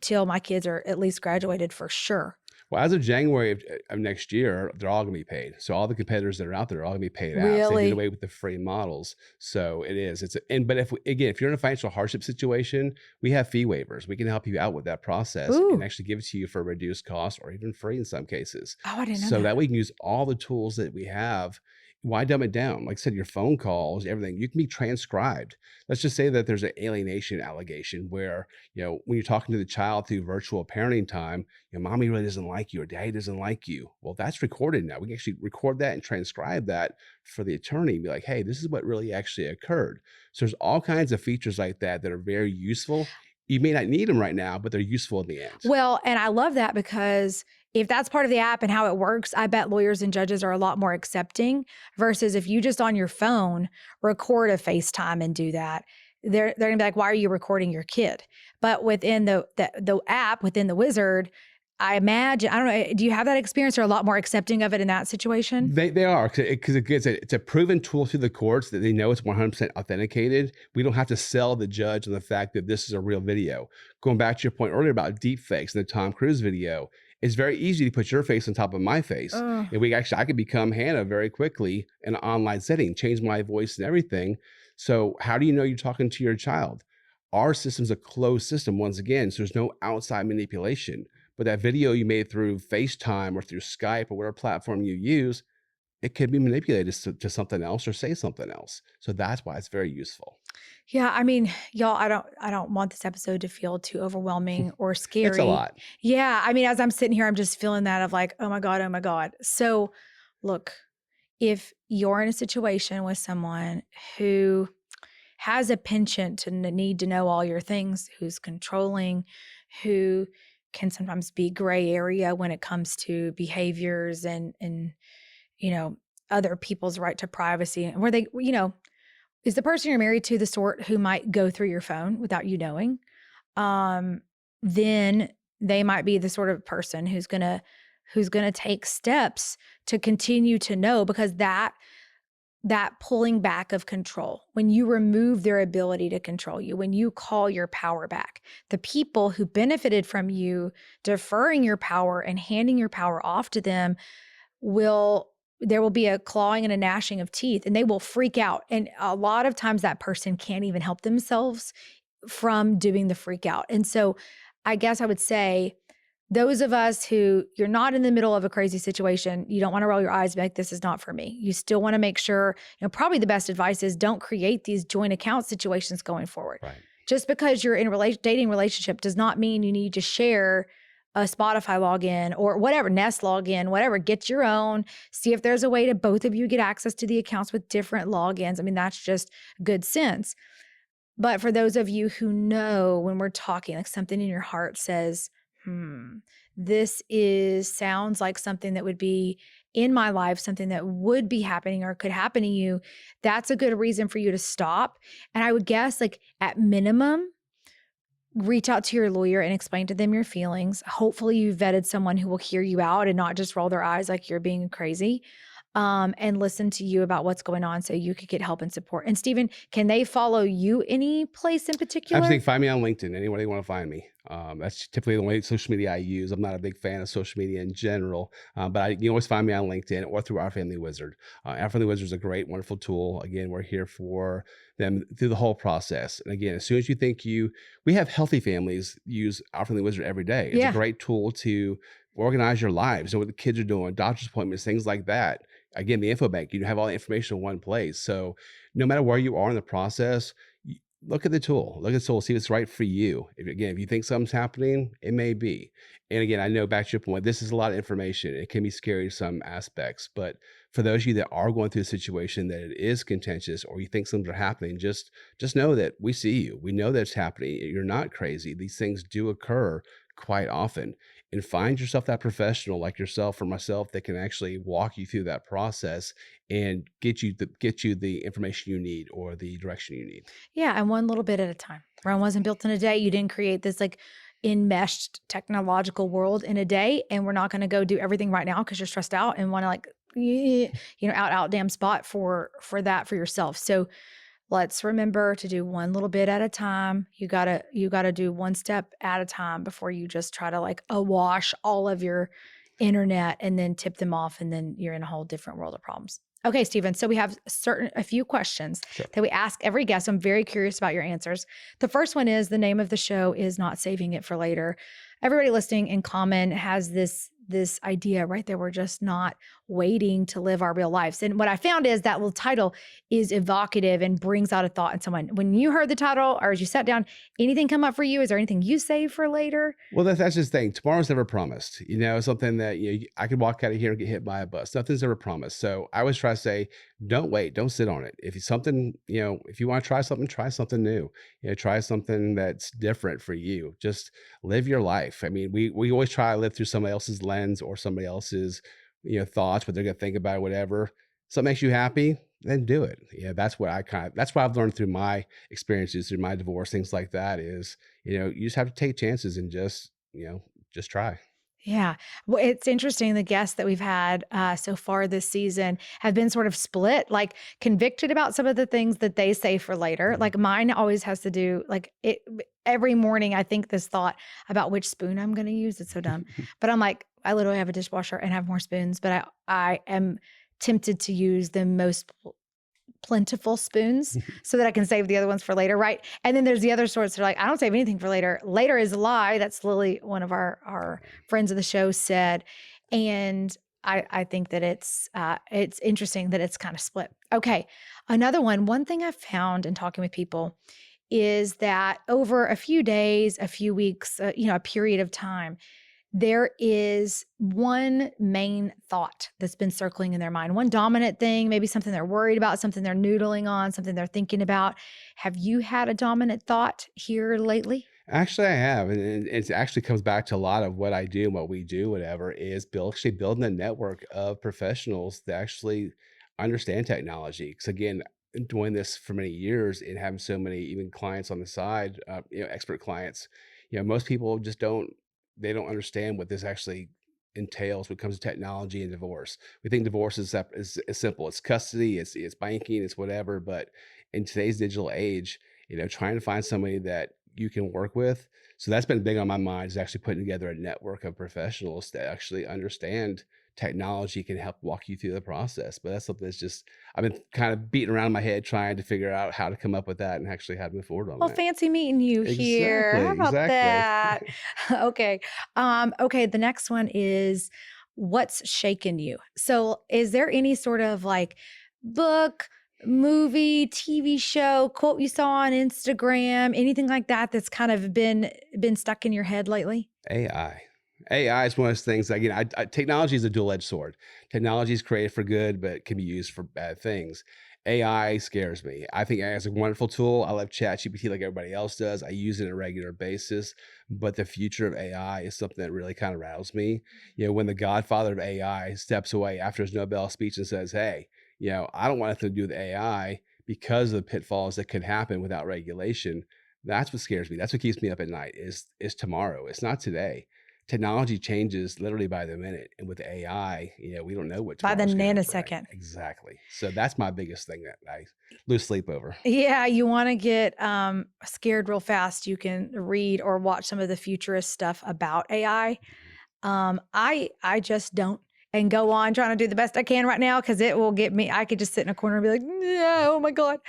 till my kids are at least graduated for sure. Well, as of January of next year, they're all gonna be paid. So all the competitors that are out there are all gonna be paid out. So they did Really? away with the free models. So it is. But if you're in a financial hardship situation, we have fee waivers. We can help you out with that process and Ooh. actually give it to you for a reduced cost or even free in some cases. Oh, I didn't know So that that. way you can use all the tools that we have. Why dumb it down? Like I said, your phone calls, everything, you can be transcribed. Let's just say that there's an alienation allegation where, when you're talking to the child through virtual parenting time, mommy really doesn't like you or daddy doesn't like you. Well, that's recorded now. We can actually record that and transcribe that for the attorney and be like, hey, this is what really actually occurred. So there's all kinds of features like that are very useful. You may not need them right now, but they're useful in the end. Well, and I love that because if that's part of the app and how it works, I bet lawyers and judges are a lot more accepting versus if you just on your phone record a FaceTime and do that. They're gonna be like, why are you recording your kid? But within the app, within the wizard, I imagine, I don't know, do you have that experience or a lot more accepting of it in that situation? They are because it's a proven tool through the courts that they know it's 100% authenticated. We don't have to sell the judge on the fact that this is a real video. Going back to your point earlier about deep fakes and the Tom Cruise video, it's very easy to put your face on top of my face. Ugh. And I could become Hannah very quickly in an online setting, change my voice and everything. So how do you know you're talking to your child? Our system's a closed system once again, so there's no outside manipulation. But that video you made through FaceTime or through Skype or whatever platform you use, it could be manipulated to something else or say something else. So that's why it's very useful. Yeah, I mean, y'all, I don't want this episode to feel too overwhelming or It's a scary. lot. Yeah, I mean, as I'm sitting here, I'm just feeling that of like, oh my God, oh my God. So look, if you're in a situation with someone who has a penchant to need to know all your things, who's controlling, who can sometimes be gray area when it comes to behaviors and other people's right to privacy, and where they, is the person you're married to the sort who might go through your phone without you knowing? Then they might be the sort of person who's gonna take steps to continue to know, because that pulling back of control, when you remove their ability to control you, when you call your power back, the people who benefited from you deferring your power and handing your power off to them there will be a clawing and a gnashing of teeth, and they will freak out. And a lot of times that person can't even help themselves from doing the freak out. And so I guess I would say, those of us who you're not in the middle of a crazy situation, you don't want to roll your eyes and be like, this is not for me. You still want to make sure, probably the best advice is don't create these joint account situations going forward. Right. Just because you're in a dating relationship does not mean you need to share a Spotify login or whatever, Nest login, whatever. Get your own. See if there's a way to both of you get access to the accounts with different logins. I mean, that's just good sense. But for those of you who know when we're talking, like something in your heart says, this sounds like something that would be in my life, something that would be happening or could happen to you, that's a good reason for you to stop. And I would guess, like, at minimum, reach out to your lawyer and explain to them your feelings. Hopefully you've vetted someone who will hear you out and not just roll their eyes like you're being crazy, and listen to you about what's going on so you could get help and support. And Stephen, can they follow you any place in particular? Absolutely. Find me on LinkedIn. Anywhere you want to find me. That's typically the only social media I use. I'm not a big fan of social media in general, but you can always find me on LinkedIn or through Our Family Wizard. Our Family Wizard is a great, wonderful tool. Again, we're here for them through the whole process. And again, as soon as you think we have healthy families use Our Family Wizard every day. It's a great tool to organize your lives, know what the kids are doing, doctor's appointments, things like that. Again, the info bank, you have all the information in one place. So no matter where you are in the process, look at the tool. Look at the tool, see if it's right for you. If you think something's happening, it may be. And again, I know back to your point, this is a lot of information. It can be scary to some aspects, but for those of you that are going through a situation that it is contentious or you think something's are happening, just know that we see you. We know that it's happening. You're not crazy. These things do occur quite often. And find yourself that professional like yourself or myself that can actually walk you through that process and get you the information you need or the direction you need. Yeah, and one little bit at a time. Rome wasn't built in a day. You didn't create this like enmeshed technological world in a day. And we're not going to go do everything right now because you're stressed out and want to like, out damn spot for that for yourself. So let's remember to do one little bit at a time. You gotta do one step at a time before you just try to like awash all of your internet and then tip them off, and then you're in a whole different world of problems. Okay, Stephen. So we have a few questions Sure. that we ask every guest. I'm very curious about your answers. The first one is the name of the show is Not Saving It for Later. Everybody listening in common has this idea, right? That we're just not waiting to live our real lives. And what I found is that little title is evocative and brings out a thought in someone. When you heard the title or as you sat down, anything come up for you? Is there anything you save for later? Well, that's just the thing. Tomorrow's never promised. Something that I could walk out of here and get hit by a bus. Nothing's ever promised. So I always try to say, don't wait, don't sit on it. If it's something, if you want to try something new. Try something that's different for you. Just live your life. I mean, we always try to live through somebody else's lens or somebody else's, thoughts, what they're gonna think about it, whatever. Something makes you happy, then do it. That's what I've learned through my experiences, through my divorce, things like that is, you just have to take chances and just try. Yeah. Well, it's interesting. The guests that we've had so far this season have been sort of split, like convicted about some of the things that they say for later. Mhm. Like mine always has to do, like it every morning, I think this thought about which spoon I'm going to use. It's so dumb. But I'm like, I literally have a dishwasher and have more spoons, but I am tempted to use the most plentiful spoons so that I can save the other ones for later, right? And then there's the other sorts that are like, I don't save anything for later. Later is a lie. That's Lily, one of our friends of the show, said. And I think that it's interesting that it's kind of split. Okay. Another one thing I've found in talking with people is that over a few days, a few weeks, a period of time, there is one main thought that's been circling in their mind, one dominant thing, maybe something they're worried about, something they're noodling on, something they're thinking about. Have you had a dominant thought here lately? Actually, I have, and it actually comes back to a lot of what I do and what we do, whatever, is building a network of professionals that actually understand technology. Because again, doing this for many years and having so many even clients on the side, expert clients, most people just don't understand what this actually entails when it comes to technology and divorce. We think divorce is simple. It's custody, it's banking, it's whatever. But in today's digital age, trying to find somebody that you can work with. So that's been big on my mind is actually putting together a network of professionals that actually understand technology can help walk you through the process. But that's something that's just I've been kind of beating around in my head trying to figure out how to come up with that and actually how to move forward on Well, that. fancy meeting you here. Exactly, How about exactly. that? Okay. Okay, the next one is what's shaken you? So, is there any sort of like book, movie, TV show, quote you saw on Instagram, anything like that that's kind of been stuck in your head lately? AI. AI is one of those things. Again, technology is a dual-edged sword. Technology is created for good, but can be used for bad things. AI scares me. I think AI is a wonderful tool. I love ChatGPT like everybody else does. I use it on a regular basis. But the future of AI is something that really kind of rattles me. When the godfather of AI steps away after his Nobel speech and says, "Hey, I don't want nothing to do with AI because of the pitfalls that could happen without regulation." That's what scares me. That's what keeps me up at night is tomorrow. It's not today. Technology changes literally by the minute, and with AI, we don't know what By the tomorrow's gonna bring. nanosecond. Exactly. So that's my biggest thing that I lose sleep over. Yeah, you want to get scared real fast. You can read or watch some of the futurist stuff about AI. I just don't and go on trying to do the best I can right now because it will get me. I could just sit in a corner and be like, yeah, oh my God.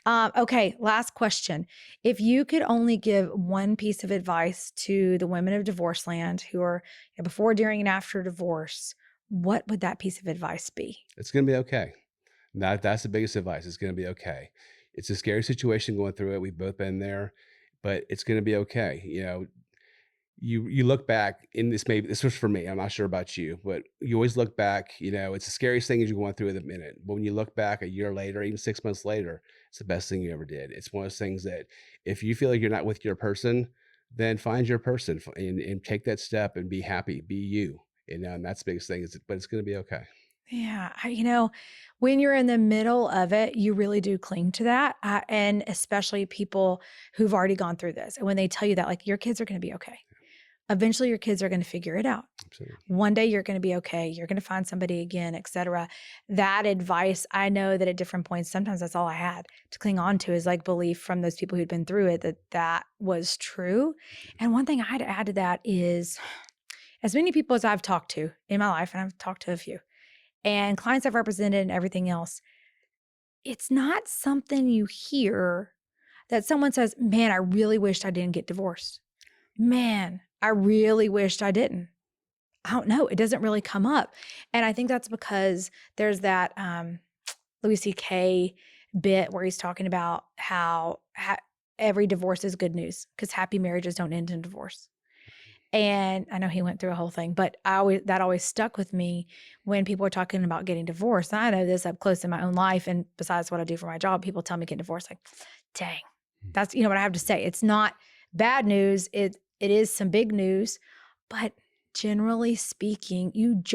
Okay, last question. If you could only give one piece of advice to the women of Divorceland who are before, during, and after divorce, what would that piece of advice be? It's gonna be okay. That's the biggest advice. It's gonna be okay. It's a scary situation going through it. We've both been there, but it's going to be okay. You look back, and this was for me, I'm not sure about you, but you always look back, it's the scariest thing as you're going through the minute. But when you look back a year later, even 6 months later, it's the best thing you ever did. It's one of those things that if you feel like you're not with your person, then find your person and take that step and be happy, be you. And that's the biggest thing but it's going to be okay. Yeah, when you're in the middle of it, you really do cling to that, and especially people who've already gone through this. And when they tell you that, like, your kids are going to be okay. Eventually, your kids are going to figure it out. Absolutely. One day you're going to be okay. You're going to find somebody again, etc. That advice, I know that at different points, sometimes that's all I had to cling on to is like belief from those people who'd been through it that was true. And one thing I had to add to that is, as many people as I've talked to in my life, and I've talked to a few, and clients I've represented and everything else, it's not something you hear that someone says, man, I really wished I didn't get divorced. Man, I really wished I didn't. I don't know. It doesn't really come up. And I think that's because there's that Louis C.K. bit where he's talking about how every divorce is good news because happy marriages don't end in divorce. And I know he went through a whole thing, but that always stuck with me when people are talking about getting divorced. And I know this up close in my own life. And besides what I do for my job, people tell me get divorced. Like, dang, that's, what I have to say. It's not bad news. It is some big news, but generally speaking, and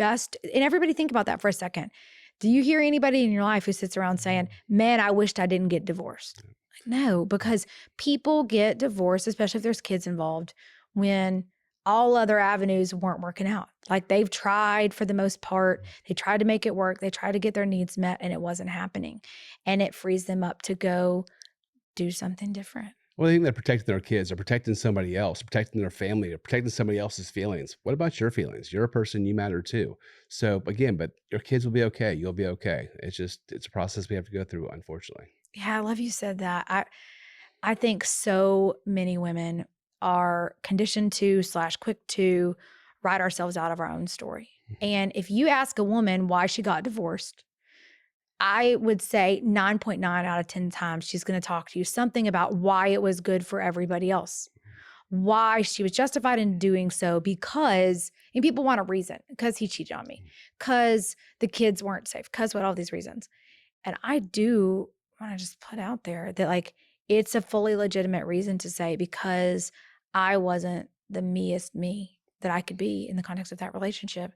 everybody think about that for a second. Do you hear anybody in your life who sits around saying, man, I wished I didn't get divorced? Like, no, because people get divorced, especially if there's kids involved, when all other avenues weren't working out. Like they've tried for the most part. They tried to make it work. They tried to get their needs met and it wasn't happening. And it frees them up to go do something different. Well, they think they're protecting their kids, they're protecting somebody else, protecting their family, they're protecting somebody else's feelings. What about your feelings? You're a person, you matter too. So again, but your kids will be okay. You'll be okay. It's a process we have to go through, unfortunately. Yeah, I love you said that. I think so many women are conditioned to / quick to write ourselves out of our own story. And if you ask a woman why she got divorced, I would say 9.9 out of 10 times she's going to talk to you something about why it was good for everybody else, why she was justified in doing so and people want a reason, because he cheated on me, because the kids weren't safe, because all these reasons. And I do want to just put out there that like, it's a fully legitimate reason to say, because I wasn't the meest me that I could be in the context of that relationship.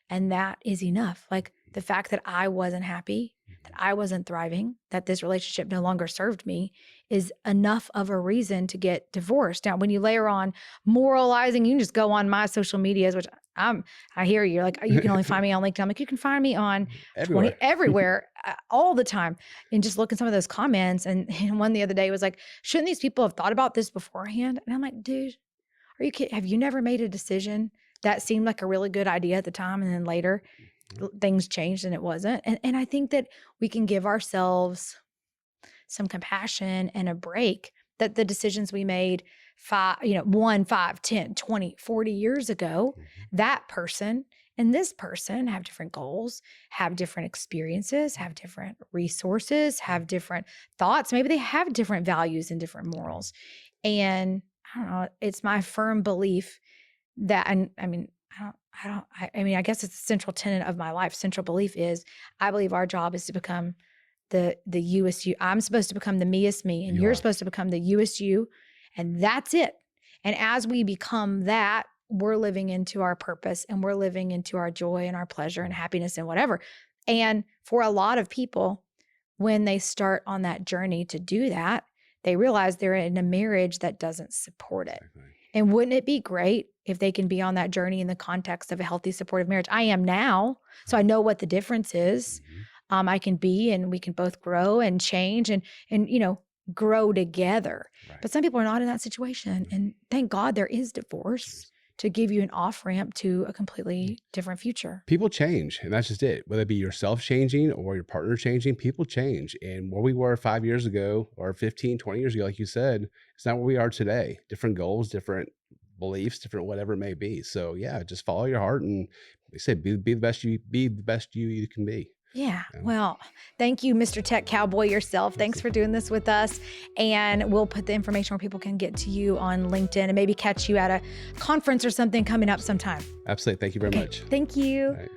And that is enough. Like the fact that I wasn't happy, that I wasn't thriving, that this relationship no longer served me is enough of a reason to get divorced. Now, when you layer on moralizing, you can just go on my social medias, which I hear you're like, you can only find me on LinkedIn. I'm like, you can find me on everywhere all the time. And just look at some of those comments. And one the other day was like, shouldn't these people have thought about this beforehand? And I'm like, dude, are you kidding? Have you never made a decision that seemed like a really good idea at the time, and then later things changed and it wasn't? And I think that we can give ourselves some compassion and a break, that the decisions we made 5, 10, 20, 40 years ago, that person and this person have different goals, have different experiences, have different resources, have different thoughts. Maybe they have different values and different morals. And I don't know, it's my firm belief that, and I mean, I guess it's a central tenet of my life. Central belief is I believe our job is to become the youest you. I'm supposed to become the meest me, and you're supposed to become the youest you. And that's it. And as we become that, we're living into our purpose, and we're living into our joy and our pleasure and happiness and whatever. And for a lot of people, when they start on that journey to do that, they realize they're in a marriage that doesn't support it. Exactly. And wouldn't it be great if they can be on that journey in the context of a healthy, supportive marriage? I am now, so I know what the difference is. I can be, and we can both grow and change and grow together. Right. But some people are not in that situation. And thank God there is divorce to give you an off-ramp to a completely different future. People change, and that's just it. Whether it be yourself changing or your partner changing, people change. And where we were 5 years ago or 15, 20 years ago, like you said, it's not where we are today. Different goals, different beliefs, different whatever it may be. So yeah, just follow your heart, and like I said, be the best you can be. Yeah. Yeah. Well, thank you, Mr. Tech Cowboy yourself. Thanks for doing this with us. And we'll put the information where people can get to you on LinkedIn and maybe catch you at a conference or something coming up sometime. Absolutely. Thank you very much. Thank you. All right.